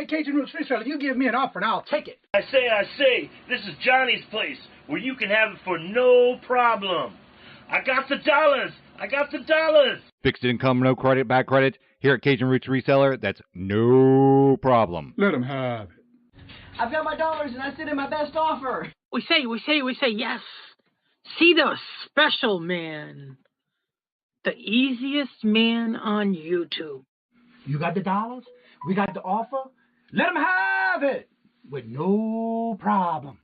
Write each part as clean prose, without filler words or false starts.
Hey, Kajun Roots Reseller, you give me an offer and I'll take it. I say, this is Johnny's place, where you can have it for no problem. I got the dollars. Fixed income, no credit, bad credit. Here at Kajun Roots Reseller, that's no problem. Let him have it. I've got my dollars and I sit in my best offer. We say yes. See the special man. The easiest man on YouTube. You got the dollars? We got the offer? Let him have it with no problem.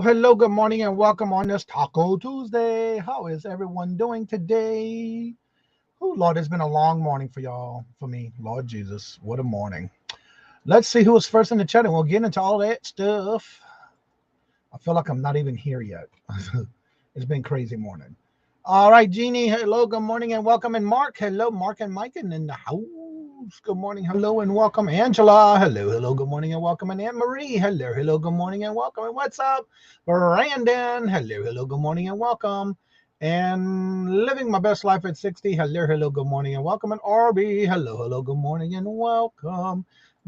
Hello, good morning and welcome on this Taco Tuesday. How is everyone doing today? Oh, Lord, it's been a long morning for y'all, for me. Lord Jesus, what a morning. Let's see who was first in the chat and we'll get into all that stuff. I feel like I'm not even here yet. It's been a crazy morning. All right, Jeannie, hello, good morning and welcome. And Mark, hello, Mark and Mike in the house. Good morning, hello, and welcome. Angela, hello, good morning and welcome. And Anne Marie, hello, good morning and welcome. And what's up? Brandon, hello, good morning and welcome. And living my best life at 60, hello, good morning and welcome. And Arby, hello, good morning and welcome.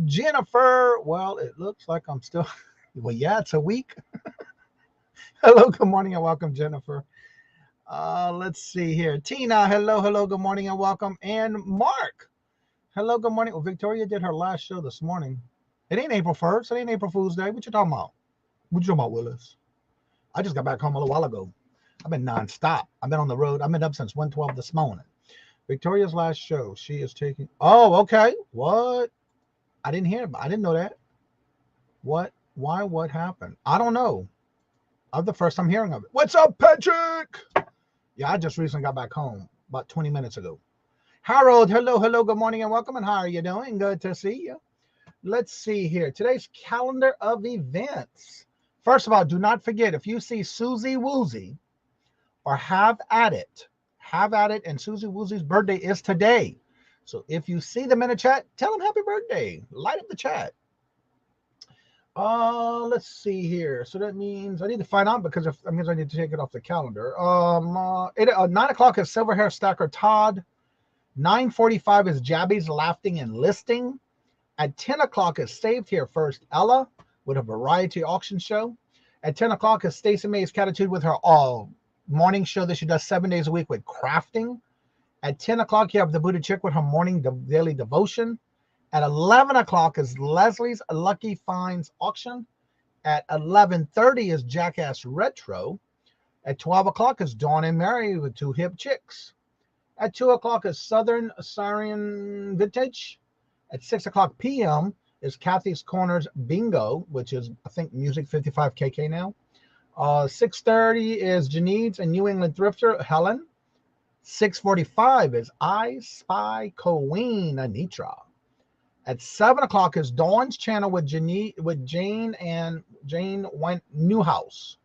Jennifer, well, it looks like I'm still, well, yeah, it's a week. Hello, good morning and welcome, Jennifer. Let's see here. Tina, hello, good morning and welcome. And Mark, hello, good morning. Well, Victoria did her last show this morning. It ain't April 1st. It ain't April Fool's Day. What you talking about? What you talking about, Willis? I just got back home a little while ago. I've been nonstop. I've been on the road. I've been up since 1:12 this morning. Victoria's last show. She is taking... Oh, okay. What? I didn't hear about. I didn't know that. What? Why? What happened? I don't know. I'm the first time hearing of it. What's up, Patrick? Yeah, I just recently got back home about 20 minutes ago. Harold, hello, good morning and welcome. And how are you doing? Good to see you. Let's see here. Today's calendar of events. First of all, do not forget, if you see Susie Woozy or Have At It, and Susie Woozy's birthday is today. So if you see them in the chat, tell them happy birthday. Light up the chat. Let's see here. So that means I need to find out because that means I need to take it off the calendar. 9 o'clock is Silver Hair Stacker Todd. 9:45 is Jabby's Laughing and Listing. At 10 o'clock is Saved Here First Ella with a variety auction show. At 10 o'clock is Stacey May's Catitude with her morning show that she does 7 days a week with crafting. At 10 o'clock, you have the Buddha Chick with her morning daily devotion. At 11 o'clock is Leslie's Lucky Finds auction. At 11:30 is Jackass Retro. At 12 o'clock is Dawn and Mary with Two Hip Chicks. At 2 o'clock is Southern Syrian Vintage. At 6 o'clock p.m. is Kathy's Corners Bingo, which is, I think, Music 55 KK now. 6:30 is Janine's and New England Thrifter, Helen. 6:45 is I Spy Queen, Anitra. At 7 o'clock is Dawn's channel with Jane went Newhouse.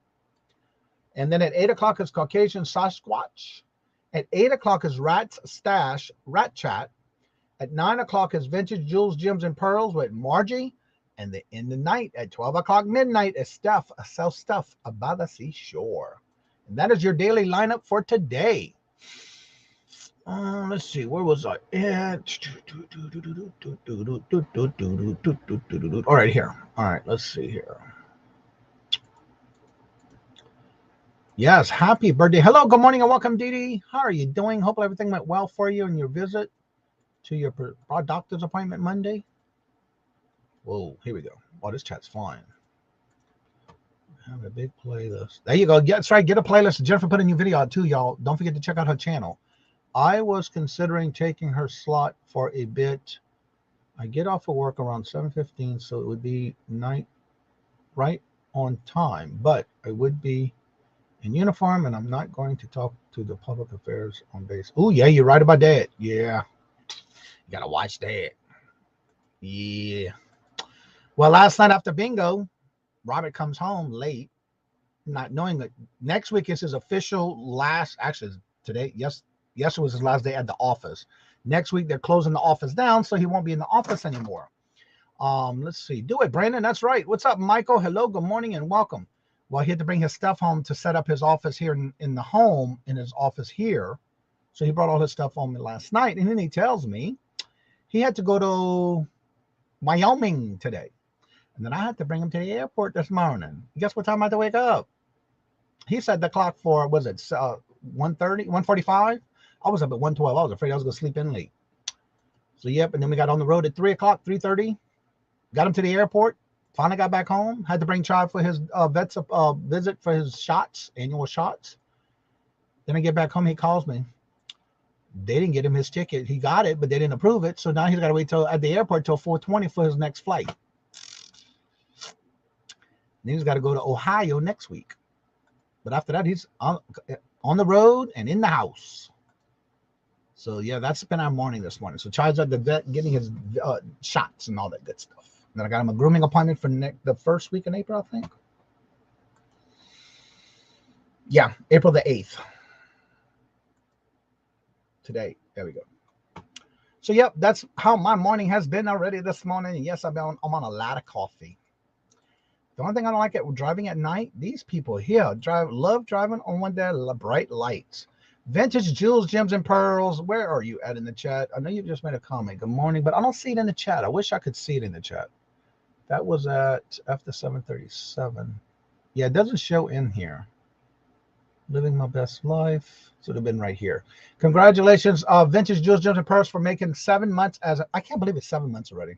And then at 8 o'clock is Caucasian Sasquatch. At 8 o'clock is Rat's Stash, Rat Chat. At 9 o'clock is Vintage Jewels, Gems, and Pearls with Margie. And in the night at 12 o'clock midnight is Steph, Self Stuff by the Seashore. And that is your daily lineup for today. Let's see, where was I? All right, here. All right, let's see here. Yes, happy birthday. Hello, good morning, and welcome, Dee Dee. How are you doing? Hope everything went well for you in your visit to your doctor's appointment Monday. Whoa, here we go. Oh, this chat's flying. Have a big playlist. There you go. That's right. Get a playlist. Jennifer put a new video out too, y'all. Don't forget to check out her channel. I was considering taking her slot for a bit. I get off of work around 7:15, so it would be night, right? on time, but I would be in uniform, and I'm not going to talk to the public affairs on base. Oh, yeah, you're right about that. Yeah, you got to watch that. Yeah. Well, last night after bingo, Robert comes home late, not knowing that next week is his official last, actually, today, yesterday was his last day at the office. Next week, they're closing the office down, so he won't be in the office anymore. Let's see. Do it, Brandon. That's right. What's up, Michael? Hello, good morning, and welcome. Well, he had to bring his stuff home to set up his office here in the home, in his office here. So he brought all his stuff home last night, and then he tells me he had to go to Wyoming today. And then I had to bring him to the airport this morning. Guess what time I had to wake up? He said the clock for, was it 1:30, 1:45? I was up at 1:12. I was afraid I was going to sleep in late. So, yep. And then we got on the road at 3 o'clock, 3:30. Got him to the airport. Finally got back home. Had to bring Chad for his vet's visit for his shots, annual shots. Then I get back home. He calls me. They didn't get him his ticket. He got it, but they didn't approve it. So now he's got to wait till at the airport till 4:20 for his next flight. Then he's got to go to Ohio next week. But after that, he's on the road and in the house. So, yeah, that's been our morning this morning. So, Chad's at the vet getting his shots and all that good stuff. And then I got him a grooming appointment for the first week in April, I think. Yeah, April the 8th. Today. There we go. So, yep, that's how my morning has been already this morning. And yes, I'm on a lot of coffee. The only thing I don't like driving at night, these people here love driving on one of their bright lights. Vintage Jewels, Gems, and Pearls. Where are you at in the chat? I know you just made a comment. Good morning, but I don't see it in the chat. I wish I could see it in the chat. That was at after 7:37. Yeah, it doesn't show in here. Living my best life. Should have been right here. Congratulations, Vintage Jewels, Gems, and Pearls for making 7 months I can't believe it's 7 months already.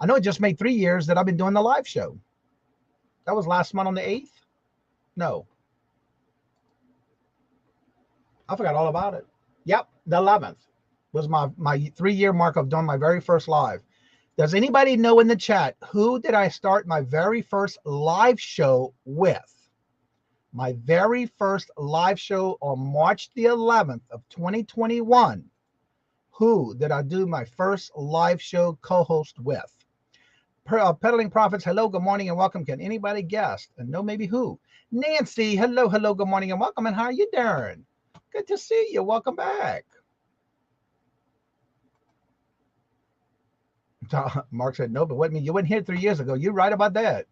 I know it just made 3 years that I've been doing the live show. That was last month on the 8th? No. I forgot all about it. Yep, the 11th was my 3-year mark of doing my very first live. Does anybody know in the chat who did I start my very first live show with? My very first live show on March the 11th of 2021. Who did I do my first live show co-host with? Peddling Profits, hello, good morning, and welcome. Can anybody guess? And know maybe who? Nancy, hello, good morning, and welcome. And how are you doing? Good to see you. Welcome back. Mark said, no, but what mean? You went here 3 years ago. You're right about that.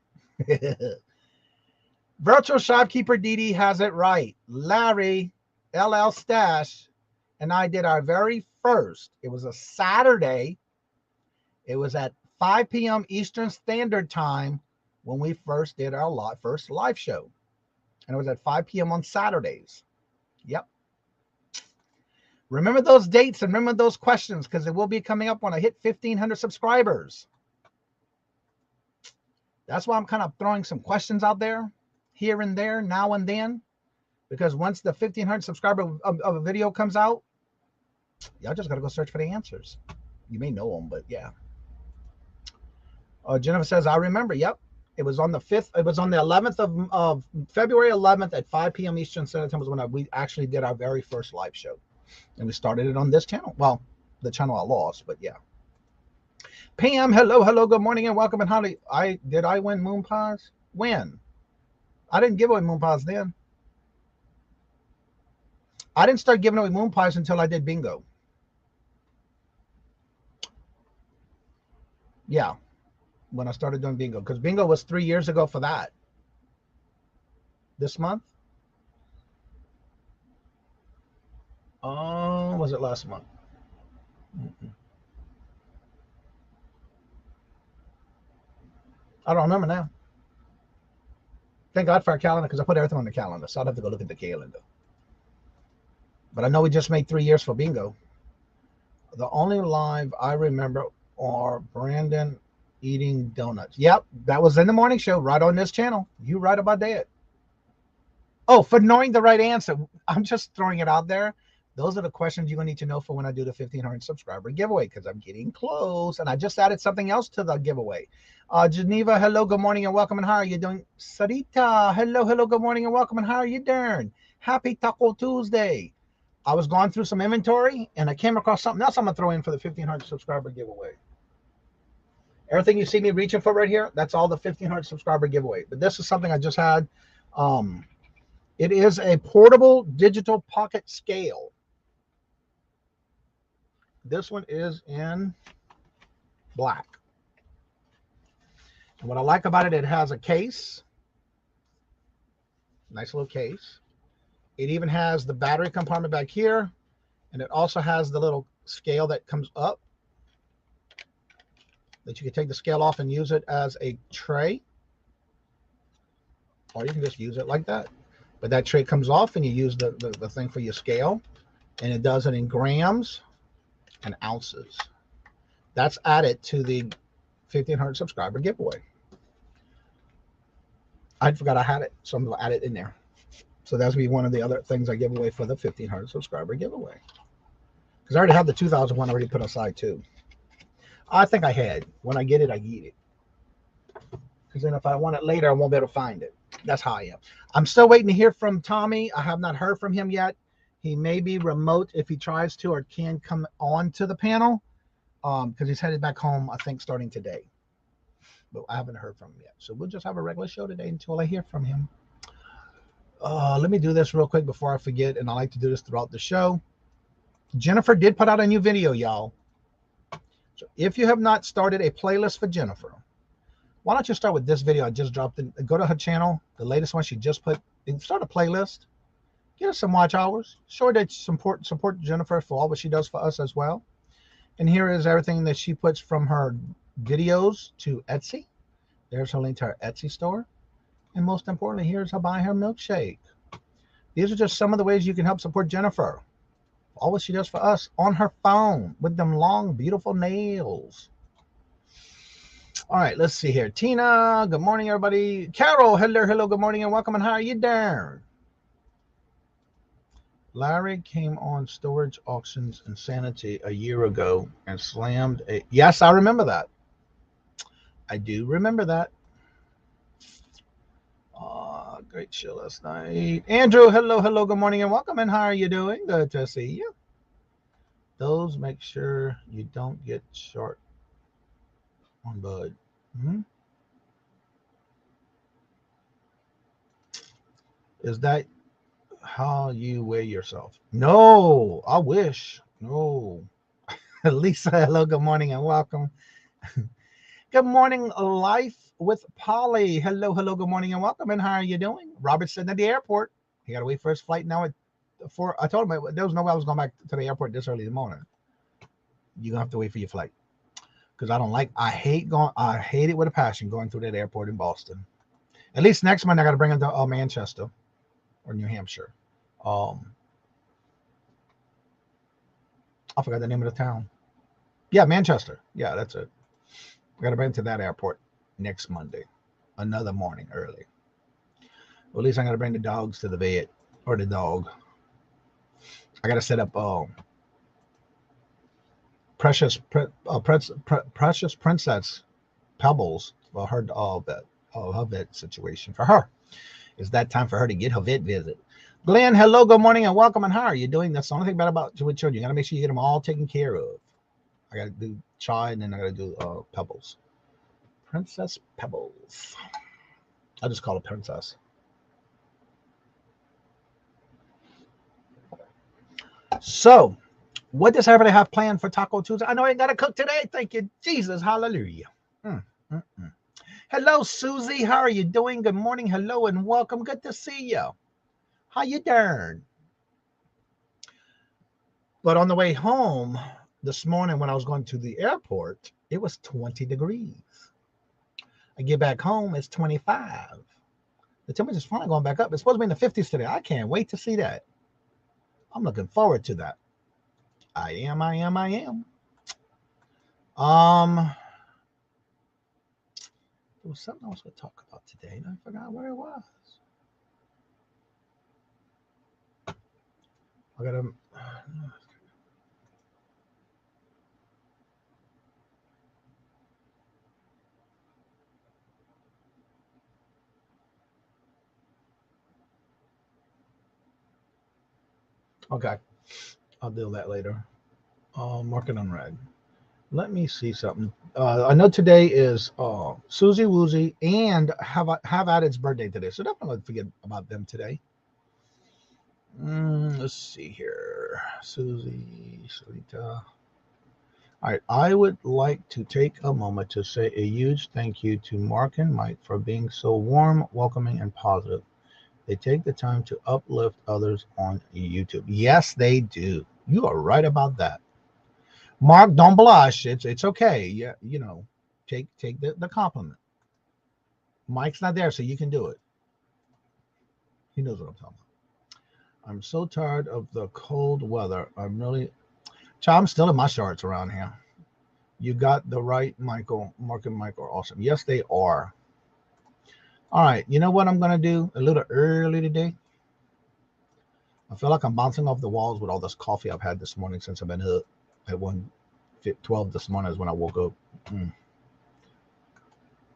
Virtual Shopkeeper Didi has it right. Larry, LL Stash, and I did our very first. It was a Saturday. It was at 5 p.m. Eastern Standard Time when we first did our first live show. And it was at 5 p.m. on Saturdays. Yep. Remember those dates and remember those questions because it will be coming up when I hit 1,500 subscribers. That's why I'm kind of throwing some questions out there, here and there, now and then. Because once the 1,500 subscriber of a video comes out, y'all just got to go search for the answers. You may know them, but yeah. Jennifer says, I remember. Yep. It was on the 5th. It was on the 11th of February 11th at 5 p.m. Eastern Standard Time was when we actually did our very first live show. And we started it on this channel. Well, the channel I lost, but yeah. Pam, hello, good morning and welcome. And Holly, did I win moon pies? When? I didn't give away moon pies then. I didn't start giving away moon pies until I did bingo. Yeah. When I started doing bingo, because bingo was 3 years ago for that. This month? Oh, was it last month? I don't remember now. Thank God for our calendar because I put everything on the calendar, so I'd have to go look at the calendar. But I know we just made 3 years for bingo. The only live I remember are Brandon eating donuts. Yep, that was in the morning show right on this channel. You right about that. Oh, for knowing the right answer. I'm just throwing it out there. Those are the questions you're going to need to know for when I do the 1,500 subscriber giveaway, because I'm getting close. And I just added something else to the giveaway. Geneva, hello, good morning, and welcome. And how are you doing? Sarita, hello, good morning, and welcome. And how are you doing? Happy Taco Tuesday. I was going through some inventory, and I came across something else I'm going to throw in for the 1,500 subscriber giveaway. Everything you see me reaching for right here, that's all the 1,500 subscriber giveaway. But this is something I just had. It is a portable digital pocket scale. This one is in black. And what I like about it, it has a case. Nice little case. It even has the battery compartment back here. And it also has the little scale that comes up, that you can take the scale off and use it as a tray. Or you can just use it like that. But that tray comes off and you use the thing for your scale. And it does it in grams and ounces. That's added to the 1,500 subscriber giveaway. I forgot I had it, so I'm going to add it in there. So that's be one of the other things I give away for the 1,500 subscriber giveaway. Because I already have the 2,000 one already put aside too. I think I had. When I get it, I eat it. Because then if I want it later, I won't be able to find it. That's how I am. I'm still waiting to hear from Tommy. I have not heard from him yet. He may be remote if he tries to, or can come on to the panel. Because he's headed back home, I think, starting today. But I haven't heard from him yet. So we'll just have a regular show today until I hear from him. Let me do this real quick before I forget, and I like to do this throughout the show. Jennifer did put out a new video, y'all. So if you have not started a playlist for Jennifer, why don't you start with this video I just dropped in? Go to her channel, the latest one she just put, and start a playlist. Get her some watch hours. Show her that support Jennifer for all what she does for us as well. And here is everything that she puts from her videos to Etsy. There's her link to her Etsy store. And most importantly, here's how buying her milkshake. These are just some of the ways you can help support Jennifer. All what she does for us on her phone with them long, beautiful nails. All right, let's see here. Tina, good morning, everybody. Carol, hello, good morning, and welcome. And how are you doing? Larry came on Storage Auctions Insanity a year ago and slammed a... Yes, I remember that. I do remember that. Great show last night. Andrew, hello, good morning, and welcome. And how are you doing? Good to see you. Those, make sure you don't get short on bud. Is that how you weigh yourself? No, I wish. No. Lisa, hello, good morning, and welcome. Good morning, Life with Polly. Hello, good morning, and welcome. And how are you doing? Robert's sitting at the airport. He got to wait for his flight now at 4. I told him there was no way I was going back to the airport this early in the morning. You're going to have to wait for your flight. Because I hate it with a passion going through that airport in Boston. At least next month I got to bring him to Manchester or New Hampshire. I forgot the name of the town. Yeah, Manchester. Yeah, that's it. I got to bring him to that airport next Monday. Another morning early. Well, at least I got to bring the dogs to the vet, or the dog. I got to set up Precious Princess Pebbles for her her vet situation for her. It's that time for her to get her vet visit. Glenn, hello, good morning, and welcome. And how are you doing? That's the only thing bad about with children. You got to make sure you get them all taken care of. I got to do Chai, and then I got to do Pebbles. Princess Pebbles. I just call her Princess. So, what does everybody have planned for Taco Tuesday? I know I ain't got to cook today. Thank you, Jesus. Hallelujah. Hello, Susie. How are you doing? Good morning. Hello, and welcome. Good to see you. How you doing? But on the way home this morning when I was going to the airport, it was 20 degrees. I get back home, it's 25. The temperature's finally going back up. It's supposed to be in the 50s today. I can't wait to see that. I'm looking forward to that. I am. There was something I was going to talk about today, and I forgot what it was. I gotta. Okay, I'll do that later. Mark it on red. Let me see something. I know today is Susie Woozy and have at its birthday today, so definitely don't forget about them today. Let's see here, Susie, Sarita. All right, I would like to take a moment to say a huge thank you to Mark and Mike for being so warm, welcoming, and positive. They take the time to uplift others on YouTube. Yes, they do. You are right about that. Mark, don't blush. It's okay. Yeah, take the compliment. Mike's not there, so you can do it. He knows what I'm talking about. I'm so tired of the cold weather. I'm still in my shorts around here. You got the right, Michael. Mark and Mike are awesome. Yes, they are. All right, you know what I'm gonna do a little early today? I feel like I'm bouncing off the walls with all this coffee I've had this morning since I've been up at 1:12 this morning is when I woke up.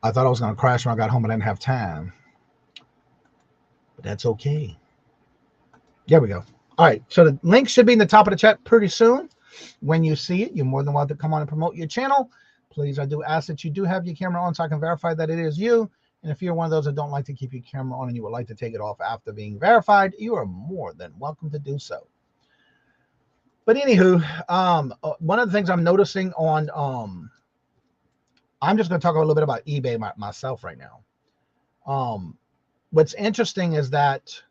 I thought I was gonna crash when I got home. I didn't have time, but that's okay. There we go. All right, so the link should be in the top of the chat pretty soon. When you see it, you're more than welcome to come on and promote your channel. Please, I do ask that you do have your camera on so I can verify that it is you. And if you're one of those that don't like to keep your camera on and you would like to take it off after being verified, you are more than welcome to do so. But anywho, one of the things I'm noticing on, I'm just going to talk a little bit about eBay myself right now. What's interesting is that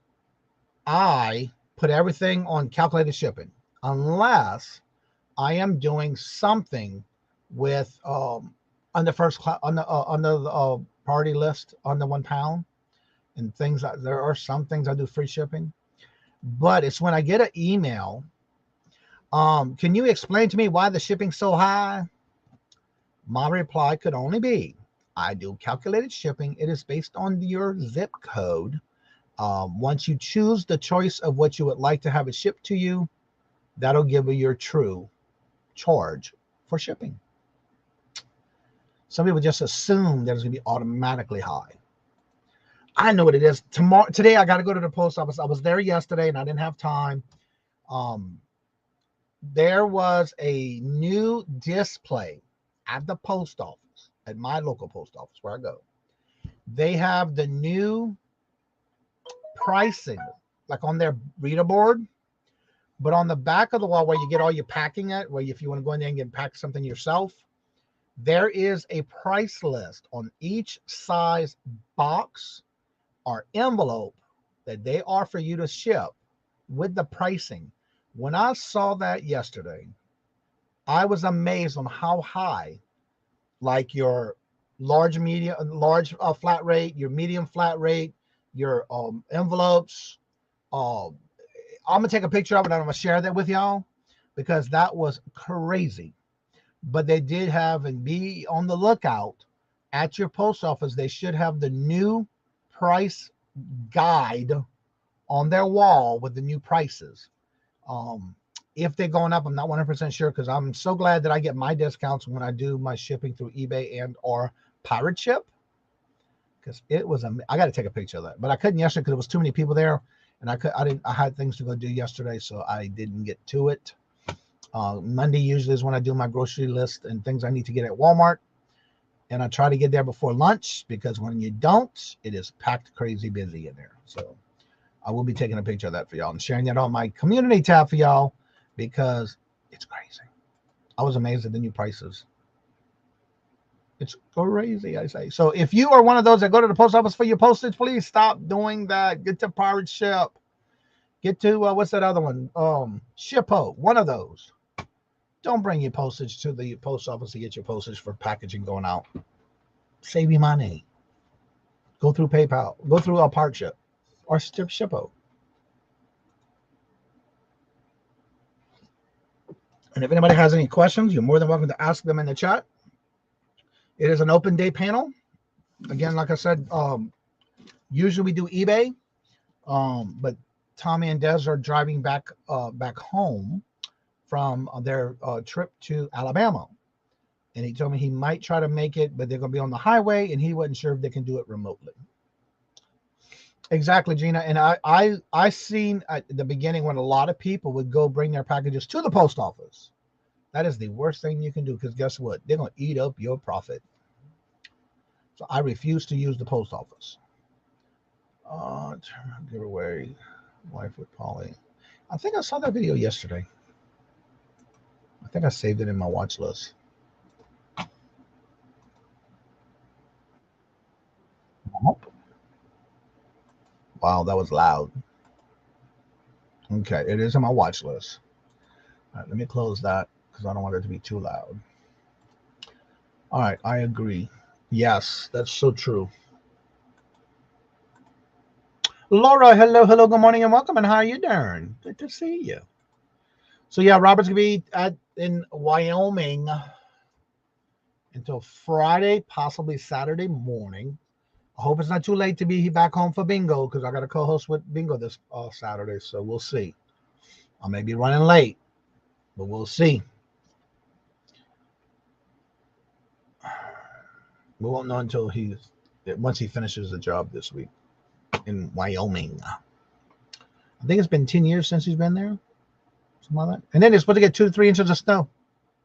I put everything on calculated shipping, unless I am doing something with on the first class on the priority list on the £1 and things. There are some things I do free shipping, but it's when I get an email. Can you explain to me why the shipping's so high? My reply could only be, I do calculated shipping. It is based on your zip code. Once you choose the choice of what you would like to have it shipped to you, that'll give you your true charge for shipping. Some people just assume that it's going to be automatically high. I know what it is. Today, I got to go to the post office. I was there yesterday and I didn't have time. There was a new display at the post office, at my local post office where I go. They have the new pricing, like on their reader board, but on the back of the wall where you get all your packing at, where if you want to go in there and get pack something yourself, there is a price list on each size box or envelope that they offer you to ship with the pricing. When I saw that yesterday, I was amazed on how high, like your large flat rate, your medium flat rate, your envelopes. I'm gonna take a picture of it and I'm gonna share that with y'all because that was crazy. But they did have, and be on the lookout at your post office. They should have the new price guide on their wall with the new prices. If they're going up, I'm not 100% sure because I'm so glad that I get my discounts when I do my shipping through eBay and or Pirate Ship. Because it was, I got to take a picture of that, but I couldn't yesterday because there was too many people there, and I had things to go do yesterday, so I didn't get to it. Monday usually is when I do my grocery list and things I need to get at Walmart, and I try to get there before lunch because when you don't, it is packed crazy busy in there. So I will be taking a picture of that for y'all and sharing that on my community tab for y'all because it's crazy. I was amazed at the new prices. It's crazy, I say. So if you are one of those that go to the post office for your postage, please stop doing that. Get to Pirate Ship. Get to, what's that other one? Shippo, one of those. Don't bring your postage to the post office to get your postage for packaging going out. Save you money. Go through PayPal. Go through a Pirate Ship or Shippo. And if anybody has any questions, you're more than welcome to ask them in the chat. It is an open day panel. Again, like I said, usually we do eBay, but Tommy and Des are driving back home from their trip to Alabama. And he told me he might try to make it, but they're going to be on the highway, and he wasn't sure if they can do it remotely. Exactly, Gina. And I seen at the beginning when a lot of people would go bring their packages to the post office. That is the worst thing you can do, because guess what? They're going to eat up your profit. So I refuse to use the post office. Giveaway, wife with Polly. I think I saw that video yesterday. I think I saved it in my watch list. Wow, that was loud. Okay, it is in my watch list. All right, let me close that because I don't want it to be too loud. All right, I agree. Yes, that's so true. Laura, hello, good morning and welcome. And how are you doing? Good to see you. So yeah, Robert's gonna be in Wyoming until Friday, possibly Saturday morning. I hope it's not too late to be back home for bingo, because I got a co-host with bingo this Saturday, so we'll see. I may be running late, but we'll see. We won't know until once he finishes the job this week in Wyoming. I think it's been 10 years since he's been there. Something like that. And then they're supposed to get 2 to 3 inches of snow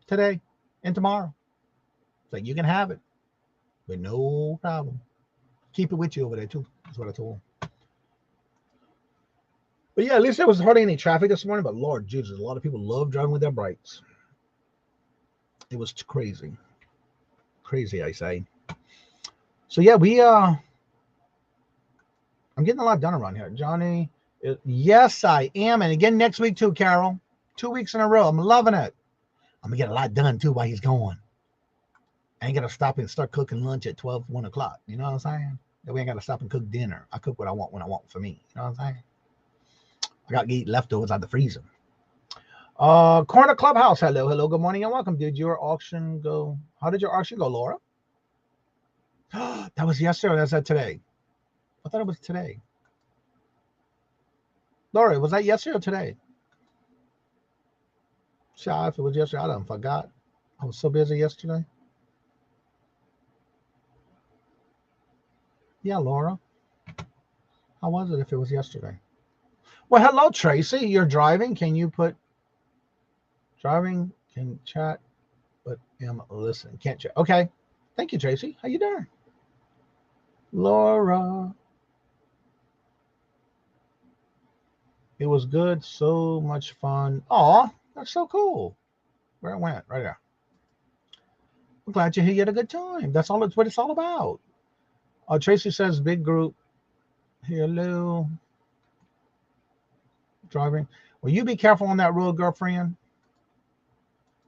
today and tomorrow. It's like, you can have it, but no problem. Keep it with you over there too. That's what I told him. But yeah, at least there was hardly any traffic this morning. But Lord Jesus, a lot of people love driving with their brakes. It was crazy. Crazy, I say. So yeah, I'm getting a lot done around here. Johnny, yes, I am. And again next week too, Carol. 2 weeks in a row. I'm loving it. I'm going to get a lot done too while he's gone. I ain't got to stop and start cooking lunch at 1 o'clock. You know what I'm saying? That we ain't got to stop and cook dinner. I cook what I want when I want for me. You know what I'm saying? I got to eat leftovers out the freezer. Corner Clubhouse. Hello. Good morning and welcome. Did your auction go? How did your auction go, Laura? That was yesterday or was that today? I thought it was today. Laura, was that yesterday or today? Shy, if it was yesterday, I done forgot. I was so busy yesterday. Yeah, Laura. How was it if it was yesterday? Well, hello, Tracy. You're driving. Can you put driving? Can chat, but am listening. Can't chat. Okay. Thank you, Tracy. How you doing? Laura. It was good. So much fun. Aw, that's so cool. Where it went, right there. I'm glad you had a good time. That's all. It's what it's all about. Tracy says big group. Hello. Driving. Well, you be careful on that road, girlfriend.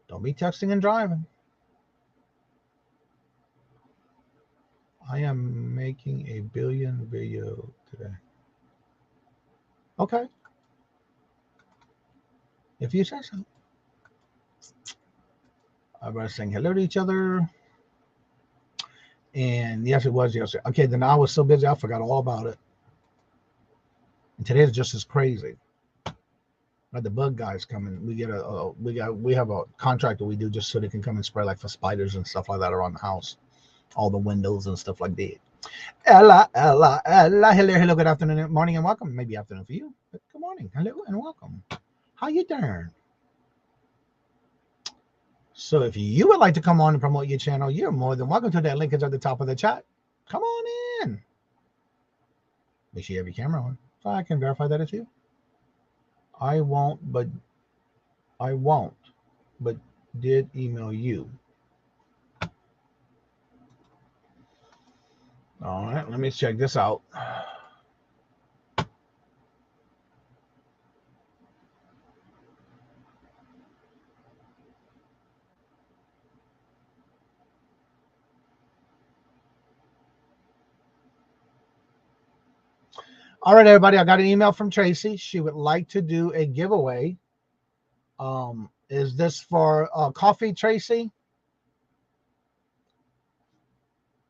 Don't be texting and driving. I am making a billion video today. Okay. If you say so. Everybody saying hello to each other. And yes, it was yesterday. Okay, then I was so busy I forgot all about it. And today's just as crazy. But the bug guys coming. We have a contract that we do just so they can come and spray like for spiders and stuff like that around the house. All the windows and stuff like that. Ella, hello, good afternoon, morning and welcome. Maybe afternoon for you, but good morning, hello and welcome. How you doing? So if you would like to come on and promote your channel, you're more than welcome to. That link is at the top of the chat. Come on in. Make sure you have your camera on so I can verify that it's you. I won't, but did email you. All right, let me check this out. All right, everybody, I got an email from Tracy. She would like to do a giveaway. Is this for coffee, Tracy?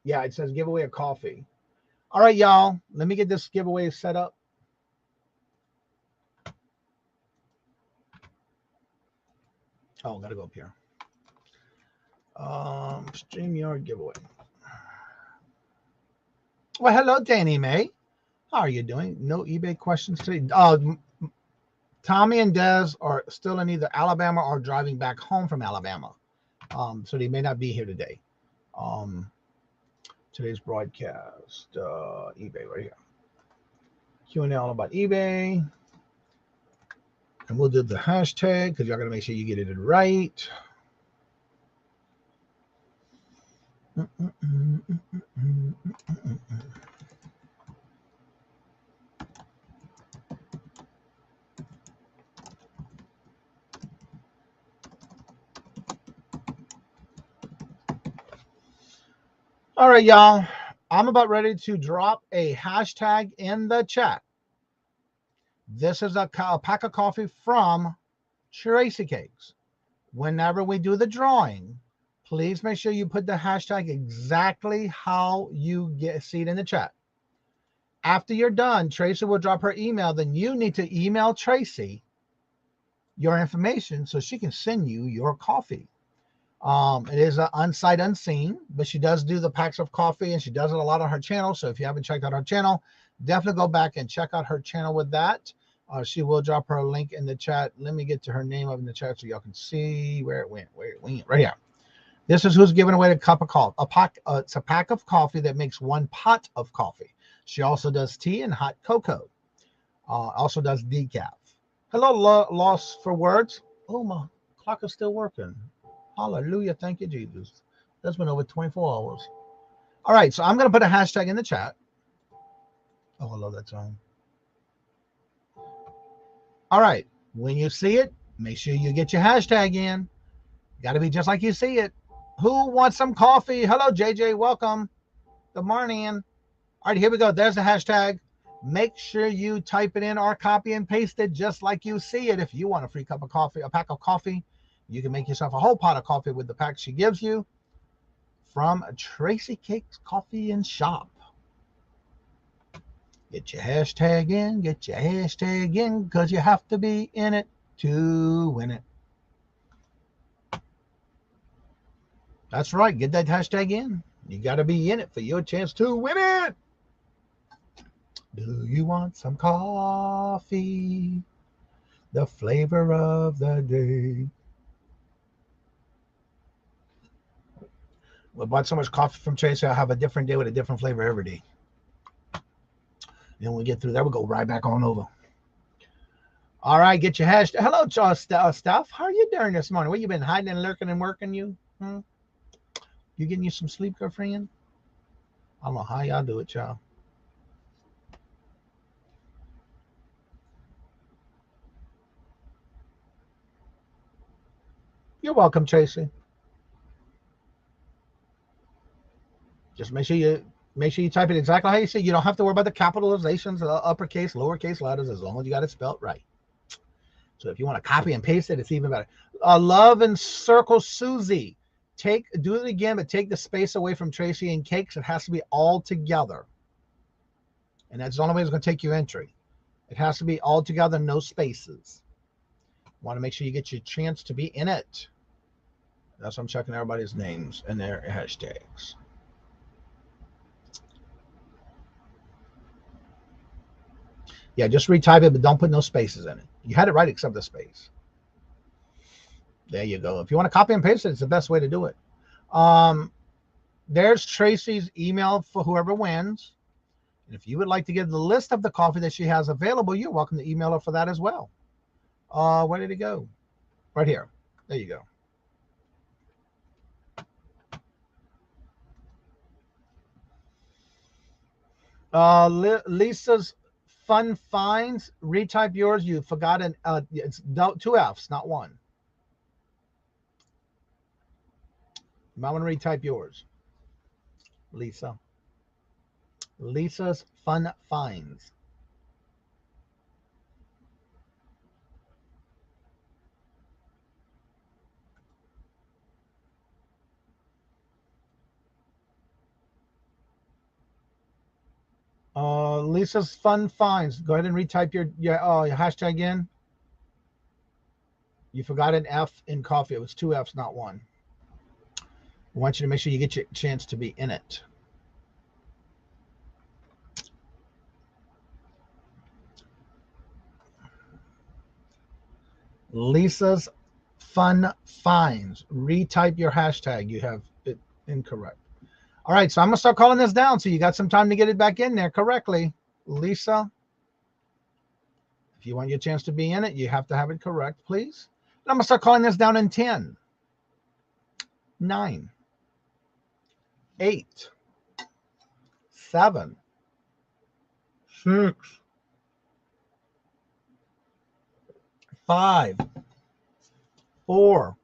Yeah, it says giveaway of coffee. All right, y'all, let me get this giveaway set up. Oh, gotta go up here. StreamYard giveaway. Well, hello, Danny May. How are you doing? No eBay questions today. Tommy and Des are still in either Alabama or driving back home from Alabama. So they may not be here today. Today's broadcast, eBay right here. Q&A all about eBay. And we'll do the hashtag because y'all got to make sure you get it right. All right, y'all. I'm about ready to drop a hashtag in the chat. This is a pack of coffee from Tracy Cakes. Whenever we do the drawing, please make sure you put the hashtag exactly how you see it in the chat. After you're done, Tracy will drop her email. Then you need to email Tracy your information so she can send you your coffee. It is an unsight unseen, but she does do the packs of coffee and she does it a lot on her channel. So if you haven't checked out her channel, definitely go back and check out her channel with that. She will drop her link in the chat. Let me get to her name up in the chat so y'all can see where it went. Right here. This is who's giving away a cup of coffee. It's a pack of coffee that makes one pot of coffee. She also does tea and hot cocoa. Also does decaf. Hello, Lost for Words. Oh, my clock is still working. Hallelujah. Thank you, Jesus. That's been over 24 hours. All right. So I'm going to put a hashtag in the chat. Oh, I love that song. All right. When you see it, make sure you get your hashtag in. Got to be just like you see it. Who wants some coffee? Hello, JJ. Welcome. Good morning. All right. Here we go. There's the hashtag. Make sure you type it in or copy and paste it just like you see it. If you want a free cup of coffee, a pack of coffee, you can make yourself a whole pot of coffee with the pack she gives you from Tracy Cakes Coffee and Shop. Get your hashtag in, because you have to be in it to win it. That's right. Get that hashtag in. You got to be in it for your chance to win it. Do you want some coffee? The flavor of the day. I bought so much coffee from Tracy, I'll have a different day with a different flavor every day. Then when we get through that, we'll go right back on over. All right, get your hashtag. Hello, Steph. How are you doing this morning? What you been hiding and lurking and working you? You getting you some sleep, girlfriend? I don't know how y'all do it, y'all. You're welcome, Tracy. Just make sure you type it exactly how you see. You don't have to worry about the capitalizations, uppercase, lowercase letters, as long as you got it spelled right. So if you want to copy and paste it, it's even better. Love and Circle Susie. Do it again, but take the space away from Tracy and Cakes. It has to be all together. And that's the only way it's going to take your entry. It has to be all together, no spaces. Want to make sure you get your chance to be in it. That's why I'm checking everybody's names and their hashtags. Yeah, just retype it, but don't put no spaces in it. You had it right except the space. There you go. If you want to copy and paste it, it's the best way to do it. There's Tracy's email for whoever wins. And if you would like to get the list of the coffee that she has available, you're welcome to email her for that as well. Where did it go? Right here. There you go. Lisa's Fun Finds. Retype yours. You forgot it's 2 F's, not 1. You might want to retype yours. Lisa. Lisa's Fun Finds. Lisa's Fun Finds. Go ahead and retype your hashtag in. You forgot an F in coffee. It was 2 F's, not 1. I want you to make sure you get your chance to be in it. Lisa's Fun Finds. Retype your hashtag. You have it incorrect. All right, so I'm going to start calling this down so you got some time to get it back in there correctly. Lisa, if you want your chance to be in it, you have to have it correct, please. And I'm going to start calling this down in 10, 9, 8, 7, 6, 5, 4,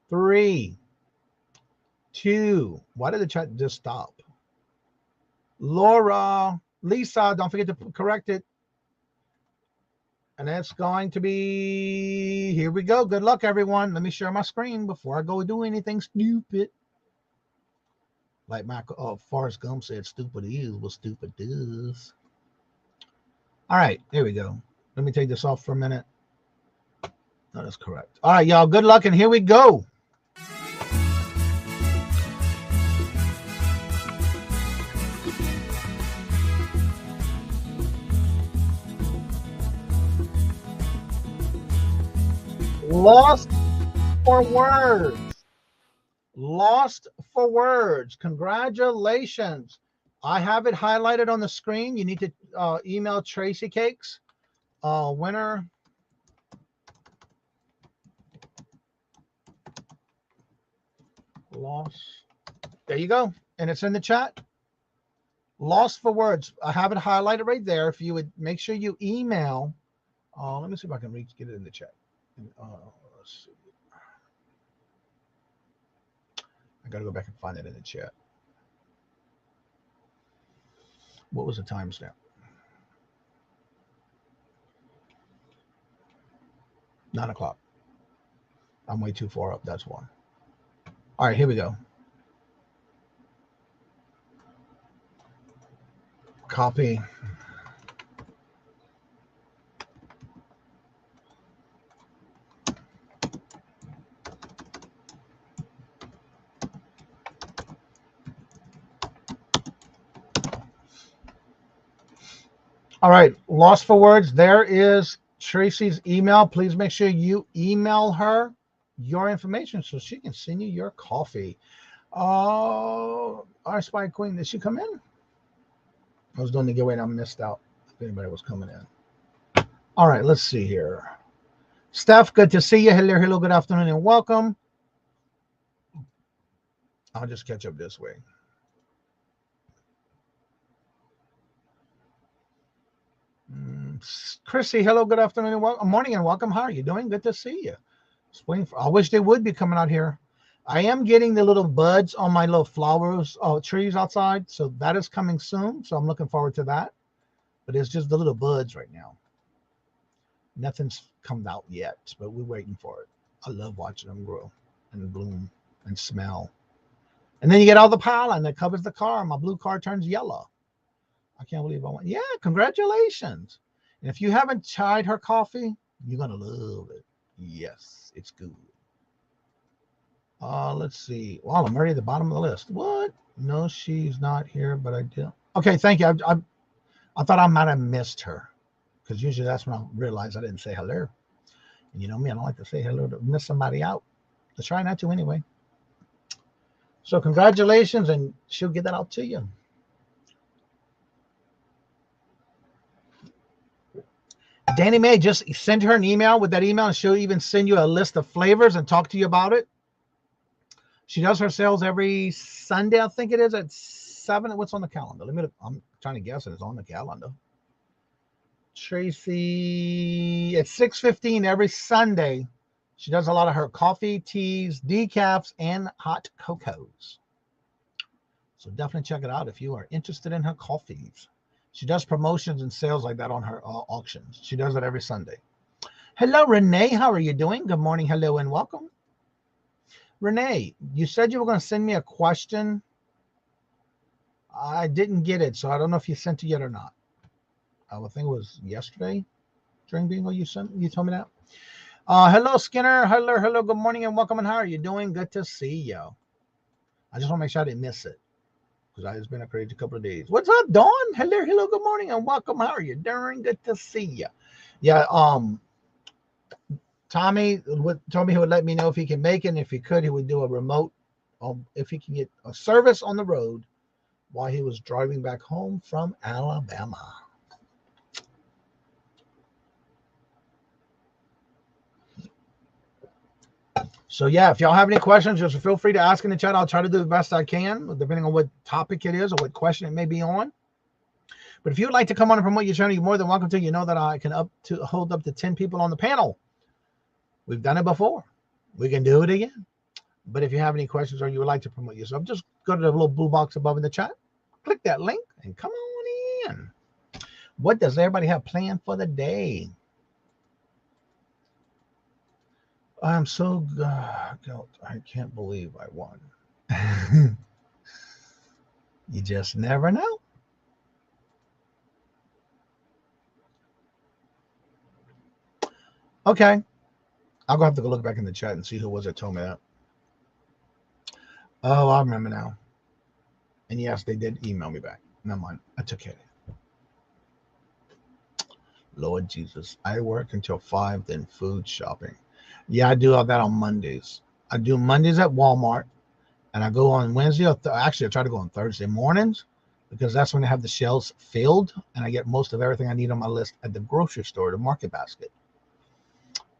3, 2. Why did the chat just stop? Laura, Lisa, don't forget to correct it. And it's going to be, here we go. Good luck, everyone. Let me share my screen before I go do anything stupid. Like Forrest Gump said, stupid is what stupid does. All right, here we go. Let me take this off for a minute. No, that's correct. All right, y'all, good luck, and here we go. Lost for words. Lost for words. Congratulations. I have it highlighted on the screen. You need to email Tracy Cakes. Winner. Lost. There you go. And it's in the chat. Lost for words. I have it highlighted right there. If you would make sure you email. Let me see if I can get it in the chat. Let's see. I got to go back and find it in the chat. What was the timestamp? 9 o'clock. I'm way too far up. That's why. All right, here we go. Copy. All right, lost for words. There is Tracy's email. Please make sure you email her your information so she can send you your coffee. Our Spy Queen, did she come in? I was doing the giveaway and I missed out if anybody was coming in. All right, let's see here. Steph, good to see you. Hello, good afternoon, and welcome. I'll just catch up this way. Chrissy, hello, good afternoon, and welcome. Morning and welcome. How are you doing? Good to see you. I wish they would be coming out here. I am getting the little buds on my little flowers, trees outside, so that is coming soon. So I'm looking forward to that. But it's just the little buds right now. Nothing's come out yet, but we're waiting for it. I love watching them grow and bloom and smell. And then you get all the pollen that covers the car. My blue car turns yellow. I can't believe I went. Yeah, congratulations. And if you haven't tried her coffee, you're going to love it. Yes, it's good. Let's see. Wow, I'm already at the bottom of the list. What? No, she's not here, but I did. Okay, thank you. I thought I might have missed her because usually that's when I realize I didn't say hello. And you know me, I don't like to say hello to miss somebody out. Let's try not to anyway. So congratulations, and she'll get that out to you. Danny Mae, just send her an email with that email, and she'll even send you a list of flavors and talk to you about it. She does her sales every Sunday, I think it is, at 7. What's on the calendar? I'm trying to guess it. It's on the calendar. Tracy, at 6:15 every Sunday. She does a lot of her coffee, teas, decafs, and hot cocos. So definitely check it out if you are interested in her coffees. She does promotions and sales like that on her auctions. She does it every Sunday. Hello, Renee. How are you doing? Good morning. Hello, and welcome. Renee, you said you were going to send me a question. I didn't get it, so I don't know if you sent it yet or not. I think it was yesterday during bingo you told me that. Hello, Skinner. Hello. Good morning and welcome. And how are you doing? Good to see you. I just want to make sure I didn't miss it because it's been a crazy couple of days. What's up, Dawn? Hello. Good morning and welcome. How are you doing? Good to see you. Yeah. Tommy told me he would let me know if he can make it. And if he could, he would do a remote. If he can get a service on the road while he was driving back home from Alabama. So yeah, if y'all have any questions, just feel free to ask in the chat. I'll try to do the best I can, depending on what topic it is or what question it may be on. But if you'd like to come on and promote your channel, you're more than welcome to. You know that I can hold up to 10 people on the panel. We've done it before. We can do it again. But if you have any questions or you would like to promote yourself, just go to the little blue box above in the chat, click that link, and come on in. What does everybody have planned for the day? I'm so I can't believe I won. You just never know. Okay. I'll go have to go look back in the chat and see who was it told me that. Oh, I remember now. And yes, they did email me back. Never mind. I took care of it. Lord Jesus. I work until 5, then food shopping. Yeah, I do all that on Mondays. I do Mondays at Walmart, and I go on Wednesday. Actually, I try to go on Thursday mornings because that's when I have the shelves filled, and I get most of everything I need on my list at the grocery store, the market basket.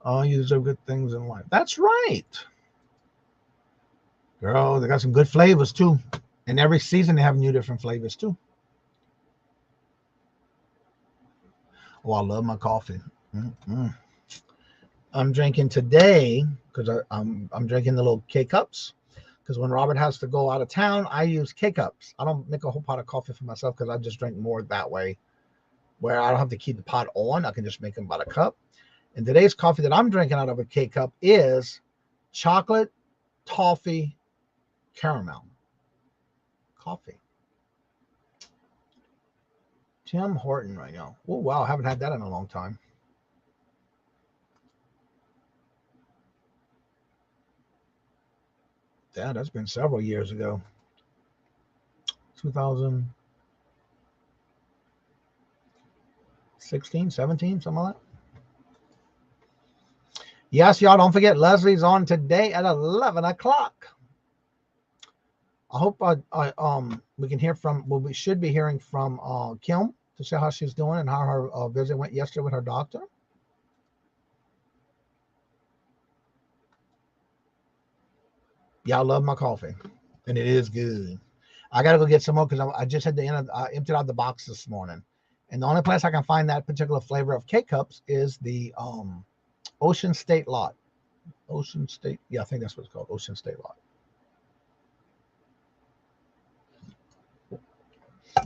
Oh, you deserve good things in life. That's right. Girl, they got some good flavors, too. And every season, they have new different flavors, too. Oh, I love my coffee. I'm drinking today because I'm drinking the little K-Cups because when Robert has to go out of town, I use K-Cups. I don't make a whole pot of coffee for myself because I just drink more that way where I don't have to keep the pot on. I can just make them about a cup. And today's coffee that I'm drinking out of a K-Cup is chocolate, toffee, caramel coffee. Tim Horton right now. Oh, wow. I haven't had that in a long time. Yeah, that's been several years ago. 2016, 17, something like that. Yes, y'all, don't forget Leslie's on today at 11 o'clock. I hope we can hear from, well, we should be hearing from Kim to see how she's doing and how her visit went yesterday with her doctor. Y'all love my coffee, and it is good. I got to go get some more because I just had I emptied out the box this morning. And the only place I can find that particular flavor of K-Cups is the Ocean State lot. Ocean State. Yeah, I think that's what it's called. Ocean State lot. And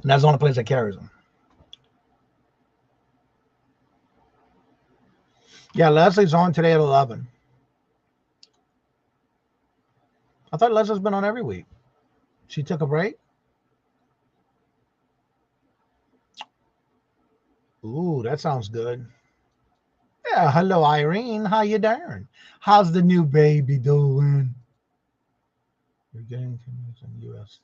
that's the only place that carries them. Yeah, Leslie's on today at 11. I thought Leslie's been on every week. She took a break. Ooh, that sounds good. Yeah, hello, Irene. How you doing? How's the new baby doing? You're getting in the U.S.